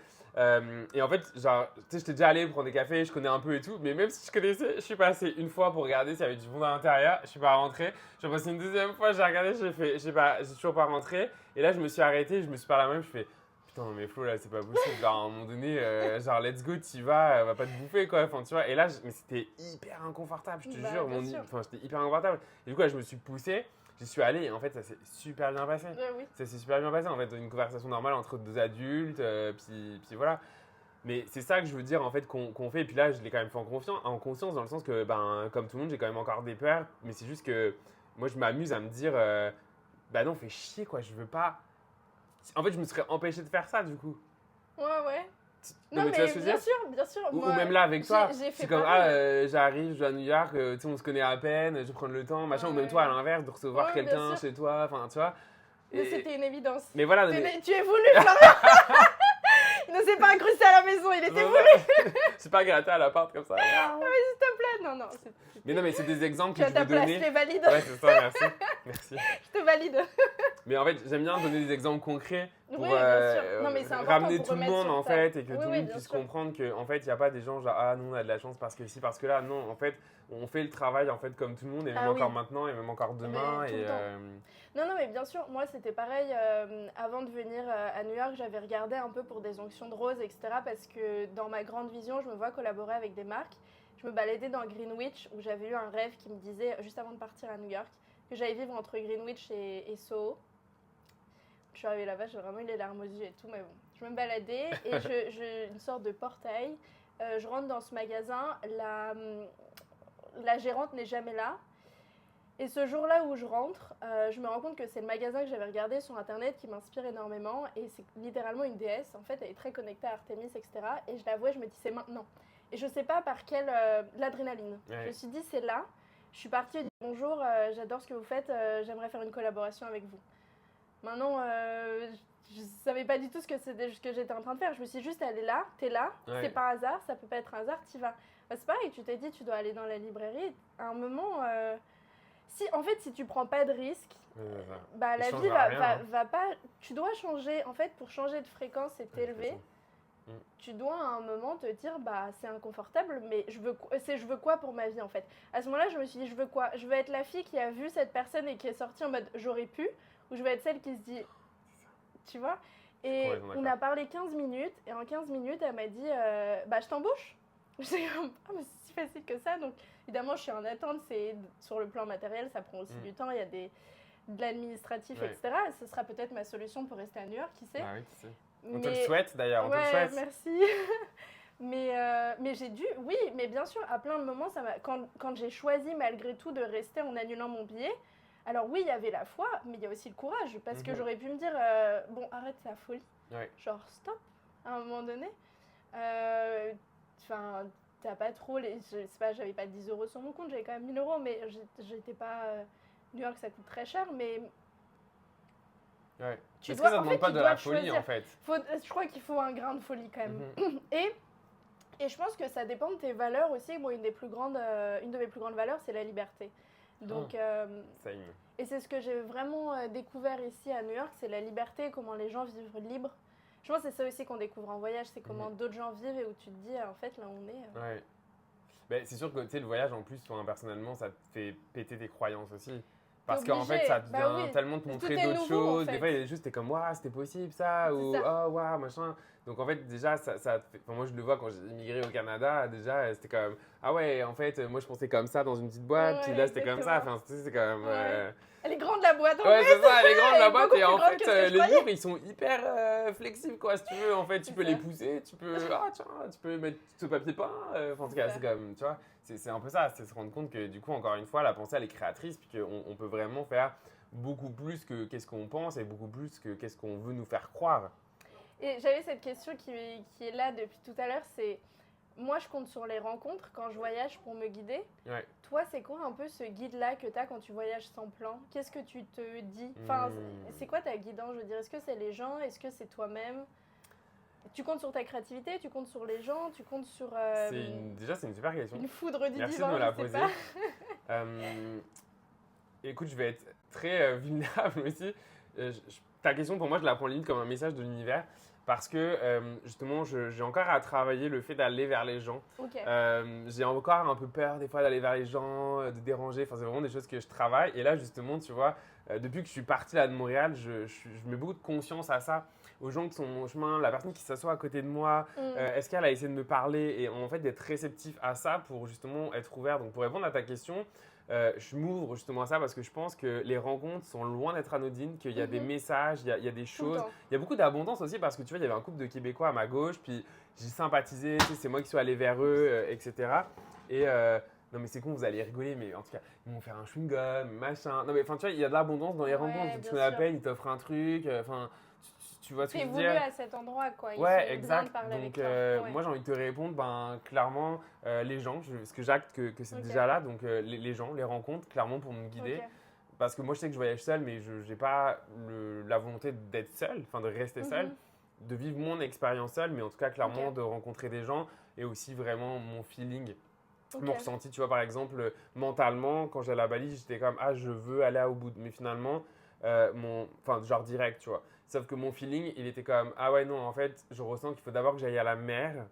Et en fait, genre, tu sais, j'étais déjà allé prendre des cafés, je connais un peu et tout, mais même si je connaissais, je suis passé une fois pour regarder s'il y avait du monde à l'intérieur, je suis pas rentré. Je suis passé une deuxième fois, j'ai regardé, j'ai toujours pas rentré. Et là, je me suis arrêté, je me suis parlé à moi-même, je fais Putain, mais Flo, là, c'est pas possible. Genre, à un moment donné, genre, let's go, t'y vas, elle va pas te bouffer, quoi. Enfin, tu vois. Et là, mais c'était hyper inconfortable, je te jure. Enfin, j'étais hyper inconfortable. Et du coup, là, je me suis poussé, j'y suis allé, et en fait, ça s'est super bien passé. Oui. Ça s'est super bien passé, en fait. Une conversation normale entre deux adultes, puis voilà. Mais c'est ça que je veux dire, en fait, qu'on fait. Et puis là, je l'ai quand même fait en conscience, dans le sens que, ben, comme tout le monde, j'ai quand même encore des peurs. Mais c'est juste que moi, je m'amuse à me dire, bah non, fais chier, quoi. Je veux pas. En fait, je me serais empêché de faire ça, du coup. Ouais. Non, mais tu vois ce que je veux dire? Bien sûr. Ou Moi, même là avec toi, j'ai fait c'est comme pareil. j'arrive, je vais à New York, tu sais, on se connaît à peine, je vais prendre le temps, machin, ou même toi à l'inverse, de recevoir Ouais, bien quelqu'un sûr. chez toi, enfin, tu vois. Mais c'était une évidence. Mais voilà. Tu es voulu, Florian. Il ne s'est pas incrusté à la maison, il était voulu. C'est pas gratté à l'appart comme ça. Ah oui, s'il te plaît. Non. Mais non, mais c'est des exemples Tu que as je ta veux place, donner. tu es valide. Ouais, c'est ça, merci. Je te valide. Mais en fait, j'aime bien donner des exemples concrets pour Oui, bien sûr. Non, mais c'est important ramener pour tout le remettre monde sur en table. fait et que Oui, tout le oui, monde bien puisse sûr. comprendre qu'en fait, il n'y a pas des gens genre ah nous on a de la chance parce que ci, parce que là. Non, en fait, on fait le travail en fait comme tout le monde et même encore maintenant et même encore demain. Tout le temps. Non, mais bien sûr, moi c'était pareil. Avant de venir à New York, j'avais regardé un peu pour des onctions de roses, etc. Parce que dans ma grande vision, je me vois collaborer avec des marques. Je me baladais dans Greenwich où j'avais eu un rêve qui me disait, juste avant de partir à New York, que j'allais vivre entre Greenwich et Soho. Je suis arrivée là-bas, j'ai vraiment eu les larmes aux yeux et tout, mais bon. Je me baladais et j'ai une sorte de portail. Je rentre dans ce magasin, la gérante n'est jamais là. Et ce jour-là où je rentre, je me rends compte que c'est le magasin que j'avais regardé sur internet qui m'inspire énormément. Et c'est littéralement une déesse. En fait, elle est très connectée à Artemis, etc. Et je la vois, je me dis c'est maintenant. Et je sais pas par quelle. L'adrénaline. Ouais. Je me suis dit c'est là. Je suis partie et dit bonjour, j'adore ce que vous faites, j'aimerais faire une collaboration avec vous. Maintenant, je savais pas du tout ce que j'étais en train de faire. Je me suis dit juste elle est là, t'es là, ouais. C'est pas un hasard, ça peut pas être un hasard, t'y vas. Bah, c'est pareil, tu t'es dit tu dois aller dans la librairie. À un moment. Si tu prends pas de risque, bah, la vie va pas. Tu dois changer. En fait, pour changer de fréquence et t'élever, tu dois à un moment te dire bah c'est inconfortable, mais je veux quoi pour ma vie en fait. À ce moment-là, je me suis dit je veux quoi? Je veux être la fille qui a vu cette personne et qui est sortie en mode j'aurais pu, ou je veux être celle qui se dit, tu vois. Et on a parlé 15 minutes et en 15 minutes, elle m'a dit bah je t'embauche. J'ai comme ah mais c'est si facile que ça donc. Évidemment, je suis en attente, c'est sur le plan matériel, ça prend aussi du temps, il y a de l'administratif, etc. Ce sera peut-être ma solution pour rester à New York, qui sait. Ah oui, qui sait. On te le souhaite d'ailleurs, on te le souhaite. Merci. mais j'ai dû, oui, mais bien sûr, à plein de moments, quand j'ai choisi malgré tout de rester en annulant mon billet, alors oui, il y avait la foi, mais il y a aussi le courage, parce que j'aurais pu me dire, bon, arrête, c'est la folie. Ouais. Genre, stop, à un moment donné. Enfin... T'as pas trop je sais pas, j'avais pas 10 € sur mon compte, j'avais quand même 1000 €, mais j'étais pas. New York, ça coûte très cher, mais. Ouais. Est-ce que ça ne demande pas de la folie en fait? Je crois qu'il faut un grain de folie quand même. Et je pense que ça dépend de tes valeurs aussi. Moi, une de mes plus grandes valeurs, c'est la liberté. Donc. Et c'est ce que j'ai vraiment découvert ici à New York, c'est la liberté, comment les gens vivent libres. Je pense que c'est ça aussi qu'on découvre en voyage, c'est comment d'autres gens vivent et où tu te dis, en fait, là on est. Ouais. Ben, c'est sûr que le voyage, en plus, personnellement, ça te fait péter tes croyances aussi. Parce qu'en fait, ça te vient tellement te montrer d'autres choses. En fait. Des fois, il y a des choses, t'es comme, waouh, c'était possible ça, ou oh, waouh, machin. Donc en fait, déjà, ça te fait... Enfin, moi, je le vois quand j'ai immigré au Canada, déjà, c'était comme, ah ouais, en fait, moi, je pensais comme ça dans une petite boîte, puis là, c'était comme ça. Enfin, c'est comme. Elle est grande la boîte en ouais, c'est ça, elle est grande la boîte et en fait les murs ils sont hyper flexibles quoi si tu veux. En fait tu peux les pousser, tu peux tu peux mettre ce papier peint. En tout cas c'est comme tu vois, c'est un peu ça, c'est se rendre compte que du coup encore une fois la pensée elle est créatrice puis qu'on peut vraiment faire beaucoup plus que qu'est-ce qu'on pense et beaucoup plus que qu'est-ce qu'on veut nous faire croire. Et j'avais cette question qui est là depuis tout à l'heure, c'est moi, je compte sur les rencontres quand je voyage pour me guider. Ouais. Toi, c'est quoi un peu ce guide-là que tu as quand tu voyages sans plan? Qu'est-ce que tu te dis? Enfin, c'est quoi ta guidance? Je veux dire, est-ce que c'est les gens? Est-ce que c'est toi-même? Tu comptes sur ta créativité? Tu comptes sur les gens? Tu comptes sur... Déjà, c'est une super question. Une foudre du Merci divin, de me la poser. Écoute, je vais être très vulnérable aussi. Ta question, pour moi, je la prends limite comme un message de l'univers. Parce que justement, j'ai encore à travailler le fait d'aller vers les gens. Okay. J'ai encore un peu peur des fois d'aller vers les gens, de déranger. Enfin, c'est vraiment des choses que je travaille. Et là, justement, tu vois, depuis que je suis parti là de Montréal, je mets beaucoup de conscience à ça, aux gens qui sont mon chemin, la personne qui s'assoit à côté de moi, est-ce qu'elle a essayé de me parler et en fait d'être réceptif à ça pour justement être ouvert. Donc pour répondre à ta question, je m'ouvre justement à ça parce que je pense que les rencontres sont loin d'être anodines, qu'il y a des messages, il y a des choses. Il y a beaucoup d'abondance aussi parce que tu vois, il y avait un couple de Québécois à ma gauche, puis j'ai sympathisé, tu sais, c'est moi qui suis allé vers eux, etc. Et non mais c'est con, vous allez rigoler, mais en tout cas, ils vont faire un chewing-gum, machin. Non mais enfin tu vois, il y a de l'abondance dans les rencontres. Tu l'appelles, ils t'offrent un truc, enfin tu vois ce que je veux dire. C'est voulu à cet endroit quoi. Ouais, exact. Donc moi j'ai envie de te répondre, ben clairement les gens, parce que j'acte que c'est déjà là, donc les gens, les rencontres, clairement pour me guider. Parce que moi je sais que je voyage seul, mais je n'ai pas la volonté d'être seul, enfin de rester seul, de vivre mon expérience seul, mais en tout cas clairement de rencontrer des gens et aussi vraiment mon feeling. Mon ressenti, tu vois, par exemple, mentalement, quand j'allais à Bali, j'étais comme, ah, je veux aller à Ubud. Mais finalement, enfin, genre direct, tu vois. Sauf que mon feeling, il était comme, ah ouais, non, en fait, je ressens qu'il faut d'abord que j'aille à la mer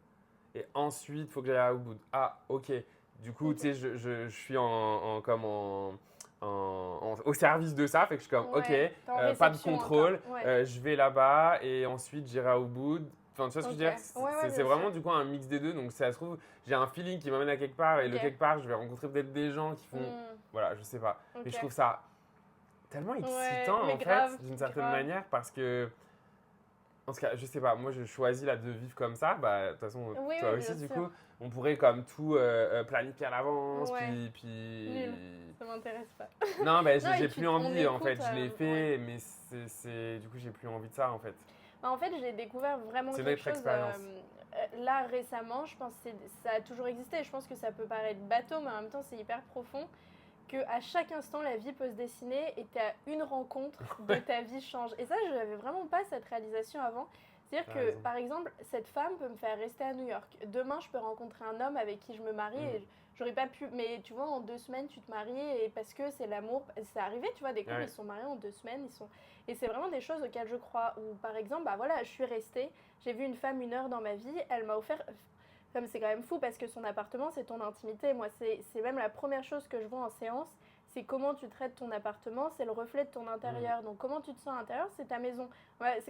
et ensuite, il faut que j'aille à Ubud. Ah, ok. Du coup, tu sais, je suis au service de ça, fait que je suis comme, ok, pas de contrôle, je vais là-bas et ensuite j'irai à Ubud. Enfin, tu vois ce que je veux dire? C'est vraiment du coup un mix des deux. Donc, ça se trouve, j'ai un feeling qui m'amène à quelque part et le quelque part, je vais rencontrer peut-être des gens qui font. Voilà, je sais pas. Mais je trouve ça tellement excitant en fait, d'une certaine manière, parce que. En tout cas, je sais pas, moi je choisis là de vivre comme ça. Bah, de toute façon, toi aussi, du coup, on pourrait comme tout planifier à l'avance. Puis... Nul, ça m'intéresse pas. Non, bah, j'ai plus envie en fait. Je l'ai fait, mais du coup, j'ai plus envie de ça en fait. En fait, j'ai découvert vraiment quelque chose là récemment. Je pense que ça a toujours existé. Je pense que ça peut paraître bateau, mais en même temps, c'est hyper profond. Qu'à chaque instant, la vie peut se dessiner et tu as une rencontre de ta vie change. Et ça, je n'avais vraiment pas cette réalisation avant. C'est-à-dire que, par exemple, cette femme peut me faire rester à New York. Demain, je peux rencontrer un homme avec qui je me marie et j'aurais pas pu. Mais tu vois, en 2 semaines, tu te maries et parce que c'est l'amour. C'est arrivé, tu vois, des couples, ils se sont mariés en 2 semaines. Et c'est vraiment des choses auxquelles je crois. Ou par exemple, bah voilà, je suis restée. J'ai vu une femme 1 heure dans ma vie. Elle m'a offert. Comme c'est quand même fou parce que son appartement, c'est ton intimité. Moi, c'est même la première chose que je vois en séance. C'est comment tu traites ton appartement, c'est le reflet de ton intérieur. Donc, comment tu te sens à l'intérieur, c'est ta maison. Ouais,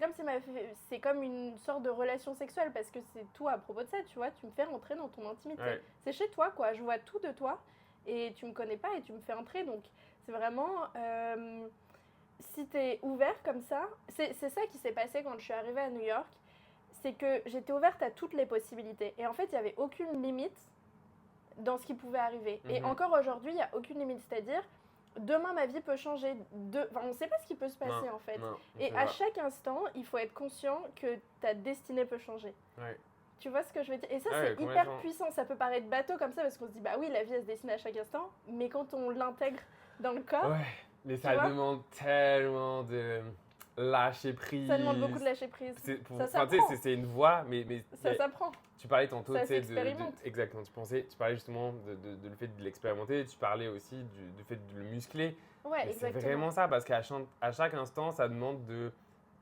c'est comme une sorte de relation sexuelle parce que c'est tout à propos de ça, tu vois. Tu me fais rentrer dans ton intimité. Ouais. C'est chez toi, quoi. Je vois tout de toi et tu me connais pas et tu me fais entrer. Donc, c'est vraiment... si tu es ouvert comme ça, c'est ça qui s'est passé quand je suis arrivée à New York. C'est que j'étais ouverte à toutes les possibilités. Et en fait, il n'y avait aucune limite dans ce qui pouvait arriver. Et encore aujourd'hui, il n'y a aucune limite. C'est-à-dire, demain, ma vie peut changer. Enfin, on ne sait pas ce qui peut se passer, en fait. Et à chaque instant, il faut être conscient que ta destinée peut changer. Ouais. Tu vois ce que je veux dire? Et ça, c'est hyper puissant. Ça peut paraître bateau comme ça, parce qu'on se dit, bah oui, la vie, elle se dessine à chaque instant. Mais quand on l'intègre dans le corps... Ouais, mais ça demande tellement de... lâcher prise. Ça demande beaucoup de lâcher prise. Ça s'apprend. C'est une voie, mais ça s'apprend. Tu parlais tantôt, tu sais, exactement. Tu parlais justement de le fait de l'expérimenter. Tu parlais aussi du fait de le muscler. Ouais, exactement. C'est vraiment ça, parce qu'à chaque instant, ça demande de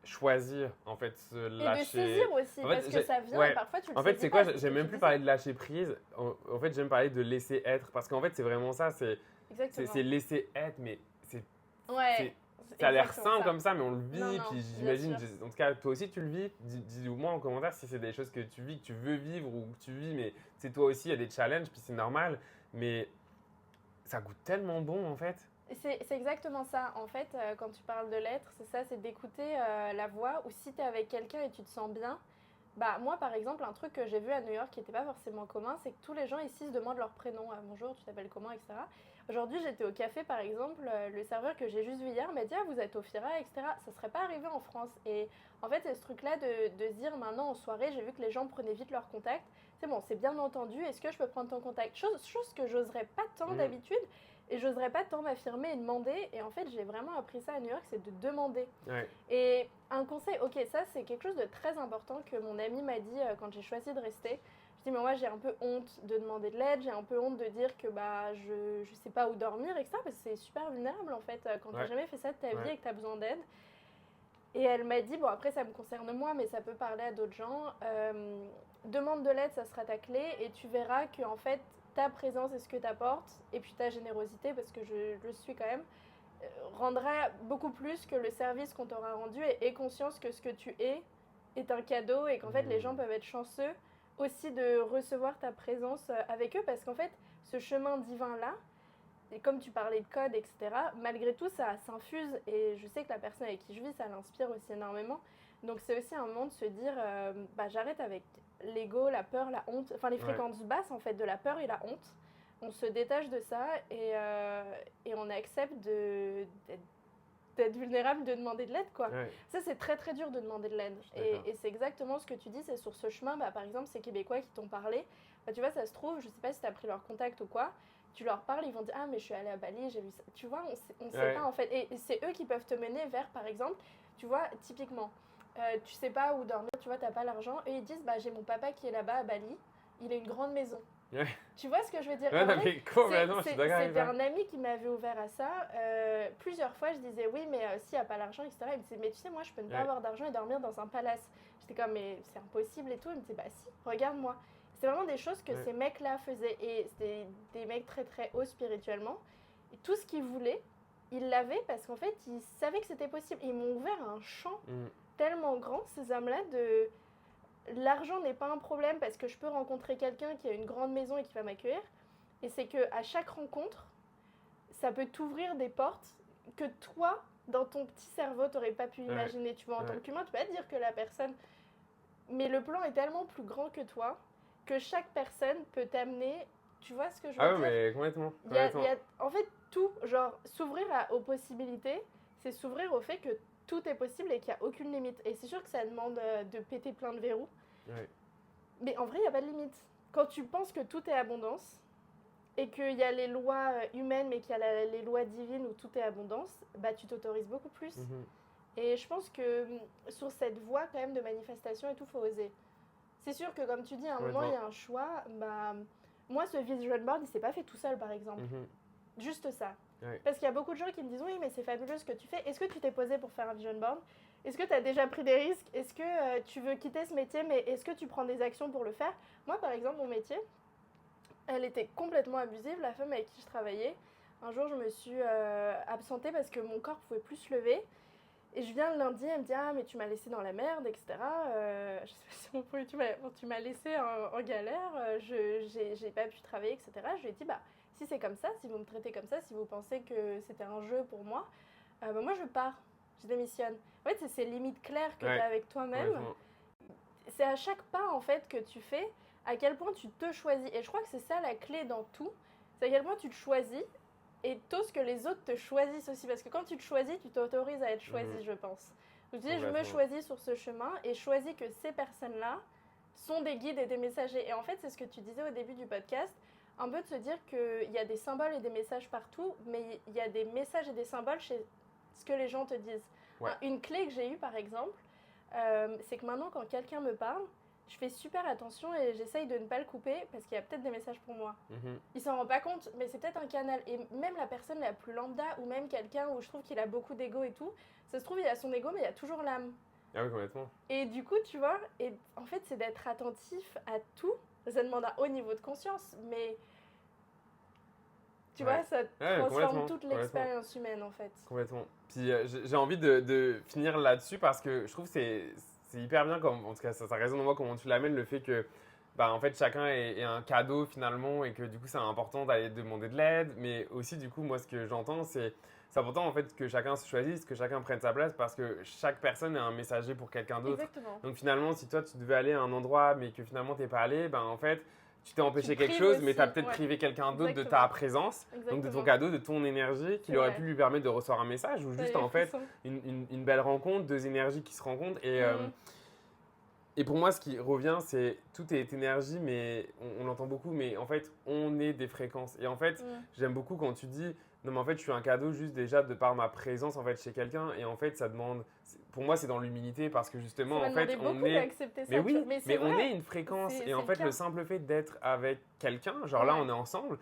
choisir, en fait, se lâcher. Et de saisir aussi, parce que ça vient et parfois tu le sais pas. En fait, c'est quoi? J'aime même plus parler de lâcher prise. En fait, j'aime parler de laisser être, parce qu'en fait, c'est vraiment ça. C'est laisser être, mais c'est... Ouais. Ça a l'air simple comme ça, mais on le vit. Puis j'imagine, en tout cas, toi aussi tu le vis. Dis-moi en commentaire si c'est des choses que tu vis, que tu veux vivre ou que tu vis, mais c'est toi aussi, il y a des challenges, puis c'est normal. Mais ça goûte tellement bon en fait. C'est exactement ça. En fait, quand tu parles de l'être, c'est ça, c'est d'écouter la voix. Ou si tu es avec quelqu'un et tu te sens bien. Bah, moi, par exemple, un truc que j'ai vu à New York qui n'était pas forcément commun, c'est que tous les gens ici se demandent leur prénom. Bonjour, tu t'appelles comment, etc. Aujourd'hui, j'étais au café, par exemple, le serveur que j'ai juste vu hier m'a dit « Ah, vous êtes au FIRA, etc. » Ça ne serait pas arrivé en France. Et en fait, c'est ce truc-là de se dire maintenant en soirée, j'ai vu que les gens prenaient vite leur contact. C'est bon, c'est bien entendu, est-ce que je peux prendre ton contact? Chose que j'oserais pas tant d'habitude. Et j'oserais pas tant m'affirmer et demander. Et en fait, j'ai vraiment appris ça à New York, c'est de demander. Ouais. Et un conseil, ok, ça c'est quelque chose de très important que mon ami m'a dit quand j'ai choisi de rester. Je dis, mais moi j'ai un peu honte de demander de l'aide, j'ai un peu honte de dire que bah, je sais pas où dormir, etc. Parce que c'est super vulnérable en fait quand t'as jamais fait ça de ta vie et que t'as besoin d'aide. Et elle m'a dit, bon après ça me concerne moi, mais ça peut parler à d'autres gens. Demande de l'aide, ça sera ta clé et tu verras que en fait, ta présence est ce que tu apportes, et puis ta générosité, parce que je le suis quand même, rendra beaucoup plus que le service qu'on t'aura rendu et aie conscience que ce que tu es un cadeau et qu'en fait les gens peuvent être chanceux aussi de recevoir ta présence avec eux parce qu'en fait ce chemin divin là, et comme tu parlais de code etc, malgré tout ça s'infuse et je sais que la personne avec qui je vis ça l'inspire aussi énormément, donc c'est aussi un moment de se dire j'arrête avec l'ego, la peur, la honte, enfin les fréquences basses en fait de la peur et la honte. On se détache de ça et on accepte d'être vulnérable, de demander de l'aide, quoi. Ouais. Ça, c'est très, très dur de demander de l'aide. Et c'est exactement ce que tu dis, c'est sur ce chemin, par exemple, ces Québécois qui t'ont parlé, tu vois, ça se trouve, je sais pas si tu as pris leur contact ou quoi, tu leur parles, ils vont dire « Ah, mais je suis allée à Bali, j'ai vu ça. » Tu vois, on sait pas, en fait. Et c'est eux qui peuvent te mener vers, par exemple, tu vois, typiquement, tu sais pas où dormir, tu vois, t'as pas l'argent, et ils disent « J'ai mon papa qui est là-bas à Bali, il a une grande maison. » Tu vois ce que je veux dire? C'était un ami qui m'avait ouvert à ça. Plusieurs fois, je disais oui, mais s'il n'y a pas l'argent, etc. Il me disait, mais tu sais, moi, je peux ne pas avoir d'argent et dormir dans un palace. J'étais comme, mais c'est impossible et tout. Il me disait, bah si, regarde-moi. C'est vraiment des choses que ces mecs-là faisaient. Et c'était des mecs très, très hauts spirituellement. Et tout ce qu'ils voulaient, ils l'avaient parce qu'en fait, ils savaient que c'était possible. Ils m'ont ouvert un champ tellement grand, ces hommes-là, de... L'argent n'est pas un problème parce que je peux rencontrer quelqu'un qui a une grande maison et qui va m'accueillir. Et c'est qu'à chaque rencontre, ça peut t'ouvrir des portes que toi, dans ton petit cerveau, tu n'aurais pas pu imaginer. Tu vois, en tant qu'humain, tu peux pas dire que la personne... Mais le plan est tellement plus grand que toi que chaque personne peut t'amener... Tu vois ce que je veux dire? Ah oui, mais complètement. En fait, tout, genre, s'ouvrir aux possibilités, c'est s'ouvrir au fait que tout est possible et qu'il n'y a aucune limite. Et c'est sûr que ça demande de péter plein de verrous. Ouais. Mais en vrai, il n'y a pas de limite. Quand tu penses que tout est abondance et qu'il y a les lois humaines, mais qu'il y a les lois divines où tout est abondance, tu t'autorises beaucoup plus. Et je pense que sur cette voie quand même de manifestation et tout, il faut oser. C'est sûr que comme tu dis, à un moment, il y a un choix. Moi, ce vision board, il ne s'est pas fait tout seul, par exemple. Juste ça. Ouais. Parce qu'il y a beaucoup de gens qui me disent oui, mais c'est fabuleux ce que tu fais. Est-ce que tu t'es posé pour faire un vision board? Est-ce que tu as déjà pris des risques? Est-ce que tu veux quitter ce métier, mais est-ce que tu prends des actions pour le faire? Moi, par exemple, mon métier, elle était complètement abusive. La femme avec qui je travaillais, un jour, je me suis absentée parce que mon corps ne pouvait plus se lever. Et je viens le lundi, elle me dit « Ah, mais tu m'as laissé dans la merde, etc. Je sais pas si mon point, tu m'as laissé en galère, j'ai pas pu travailler, etc. » Je lui ai dit « si c'est comme ça, si vous me traitez comme ça, si vous pensez que c'était un jeu pour moi, moi je pars, je démissionne. » En fait, c'est ces limites claires que tu as avec toi-même. C'est à chaque pas en fait que tu fais, à quel point tu te choisis. Et je crois que c'est ça la clé dans tout, c'est à quel point tu te choisis et t'oses que les autres te choisissent aussi. Parce que quand tu te choisis, tu t'autorises à être choisi, je pense. Donc tu dis, je me choisis sur ce chemin et choisis que ces personnes-là sont des guides et des messagers. Et en fait, c'est ce que tu disais au début du podcast, un peu de se dire qu'il y a des symboles et des messages partout, mais il y a des messages et des symboles chez ce que les gens te disent. Ouais. Une clé que j'ai eue, par exemple, c'est que maintenant, quand quelqu'un me parle, je fais super attention et j'essaye de ne pas le couper parce qu'il y a peut-être des messages pour moi. Il s'en rend pas compte, mais c'est peut-être un canal. Et même la personne la plus lambda ou même quelqu'un où je trouve qu'il a beaucoup d'ego et tout, ça se trouve, il a son ego, mais il y a toujours l'âme. Ah oui, complètement. Et du coup, tu vois, et en fait, c'est d'être attentif à tout. Ça demande un haut niveau de conscience, mais tu vois, ça transforme toute l'expérience humaine, en fait. Complètement. Puis j'ai envie de finir là-dessus parce que je trouve que c'est hyper bien, en tout cas, ça résonne en moi comment tu l'amènes, le fait que en fait, chacun est un cadeau finalement et que du coup, c'est important d'aller demander de l'aide. Mais aussi, du coup, moi, ce que j'entends, c'est important en fait que chacun se choisisse, que chacun prenne sa place parce que chaque personne est un messager pour quelqu'un d'autre. Exactement. Donc finalement, si toi, tu devais aller à un endroit mais que finalement, tu n'es pas allé, en fait, tu t'es empêché quelque chose, mais tu as peut-être privé quelqu'un d'autre de ta présence, donc de ton cadeau, de ton énergie, qui aurait pu lui permettre de recevoir un message ou juste en fait une belle rencontre, deux énergies qui se rencontrent. Et pour moi, ce qui revient, c'est tout est énergie, mais on l'entend beaucoup, mais en fait, on est des fréquences. Et en fait, j'aime beaucoup quand tu dis, non mais en fait, je suis un cadeau juste déjà de par ma présence en fait chez quelqu'un. Et en fait, ça demande, pour moi, c'est dans l'humilité parce que justement, en fait, on est. Mais oui, mais on est une fréquence. Et en fait, le simple fait d'être avec quelqu'un, genre là, on est ensemble,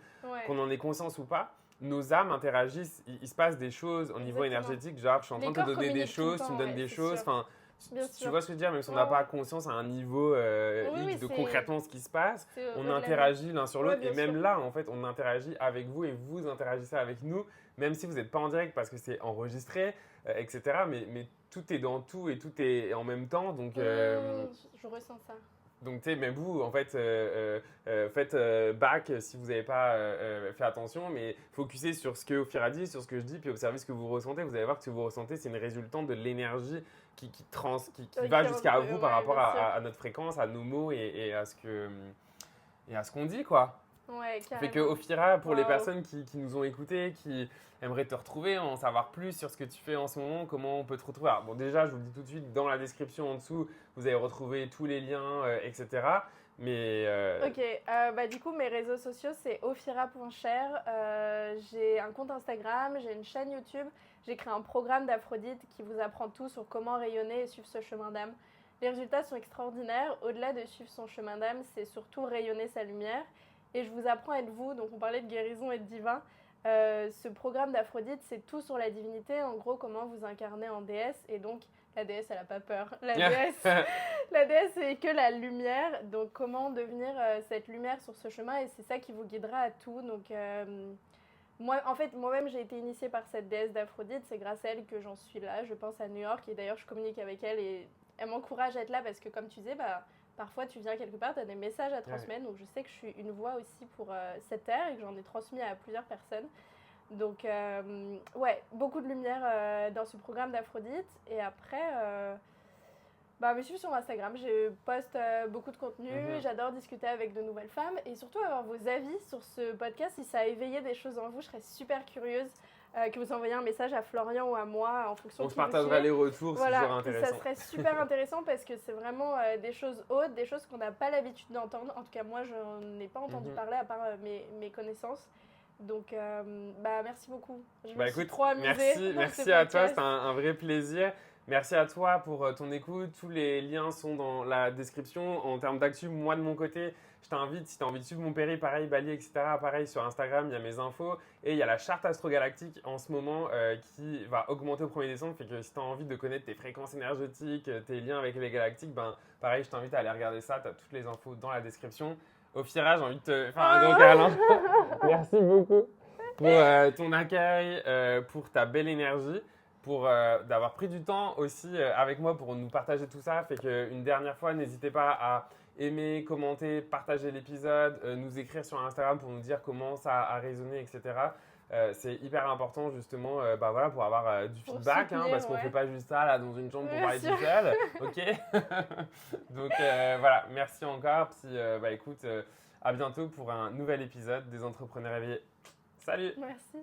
qu'on en ait conscience ou pas. Nos âmes interagissent, il se passe des choses au niveau énergétique, genre je suis en train de te donner des choses, tu me donnes des choses, enfin Bien Tu sûr. vois ce que je veux dire, même si on n'a pas conscience à un niveau X de concrètement ce qui se passe, on interagit l'un sur l'autre et même là, en fait, on interagit avec vous et vous interagissez avec nous, même si vous n'êtes pas en direct parce que c'est enregistré, etc. Mais tout est dans tout et tout est en même temps, donc... je ressens ça. Donc, tu sais, même vous, en fait, faites back si vous n'avez pas fait attention, mais focussez sur ce que Ophir a dit, sur ce que je dis, puis observez ce que vous ressentez. Vous allez voir que ce que vous ressentez, c'est une résultante de l'énergie qui va jusqu'à vous par rapport à notre fréquence, à nos mots et à ce qu'on dit, quoi. Ouais, carrément. Fait que Ophira, pour les personnes qui nous ont écoutés, qui aimeraient te retrouver, en savoir plus sur ce que tu fais en ce moment, comment on peut te retrouver. Alors, bon, déjà, je vous le dis tout de suite, dans la description en dessous, vous allez retrouver tous les liens, etc. Mais Ok, du coup, mes réseaux sociaux, c'est ophira.cher. J'ai un compte Instagram, j'ai une chaîne YouTube. J'ai créé un programme d'Aphrodite qui vous apprend tout sur comment rayonner et suivre ce chemin d'âme. Les résultats sont extraordinaires. Au-delà de suivre son chemin d'âme, c'est surtout rayonner sa lumière. Et je vous apprends à être vous. Donc, on parlait de guérison et de divin. Ce programme d'Aphrodite, c'est tout sur la divinité. En gros, comment vous incarnez en déesse. Et donc, la déesse, elle n'a pas peur. La déesse, c'est que la lumière. Donc, comment devenir cette lumière sur ce chemin. Et c'est ça qui vous guidera à tout. Donc, moi-même, j'ai été initiée par cette déesse d'Aphrodite. C'est grâce à elle que j'en suis là. Je pense à New York. Et d'ailleurs, je communique avec elle. Et elle m'encourage à être là parce que, comme tu disais, parfois, tu viens quelque part, tu as des messages à transmettre. Ouais. Donc, je sais que je suis une voix aussi pour cette terre et que j'en ai transmis à plusieurs personnes. Donc, beaucoup de lumière dans ce programme d'Aphrodite. Et après, me suivre sur Instagram. Je poste beaucoup de contenu. J'adore discuter avec de nouvelles femmes. Et surtout, avoir vos avis sur ce podcast. Si ça a éveillé des choses en vous, je serais super curieuse. Que vous envoyez un message à Florian ou à moi en fonction de on se partagera les retours, c'est toujours intéressant. Ça serait super intéressant parce que c'est vraiment des choses hautes, des choses qu'on n'a pas l'habitude d'entendre. En tout cas, moi, je n'ai pas entendu parler à part mes connaissances. Donc, merci beaucoup. Je me suis trop amusée. Merci à toi, c'était un vrai plaisir. Merci à toi pour ton écoute. Tous les liens sont dans la description. En termes d'actu, moi de mon côté, je t'invite, si tu as envie de suivre mon péri, pareil, Bali, etc. Pareil, sur Instagram, il y a mes infos. Et il y a la charte astrogalactique en ce moment qui va augmenter au 1er décembre. Fait que si tu as envie de connaître tes fréquences énergétiques, tes liens avec les galactiques, pareil, je t'invite à aller regarder ça. Tu as toutes les infos dans la description. Ophira, j'ai envie de te faire un gros câlin. Merci beaucoup pour ton accueil, pour ta belle énergie. Pour d'avoir pris du temps aussi avec moi pour nous partager tout ça. Fait qu'une dernière fois, n'hésitez pas à aimer, commenter, partager l'épisode, nous écrire sur Instagram pour nous dire comment ça a résonné, etc. C'est hyper important justement pour avoir du feedback, parce qu'on ne fait pas juste ça là, dans une chambre pour parler tout seul. Ok. Donc voilà, merci encore. Puis écoute, à bientôt pour un nouvel épisode des Entrepreneurs éveillés. Salut. Merci.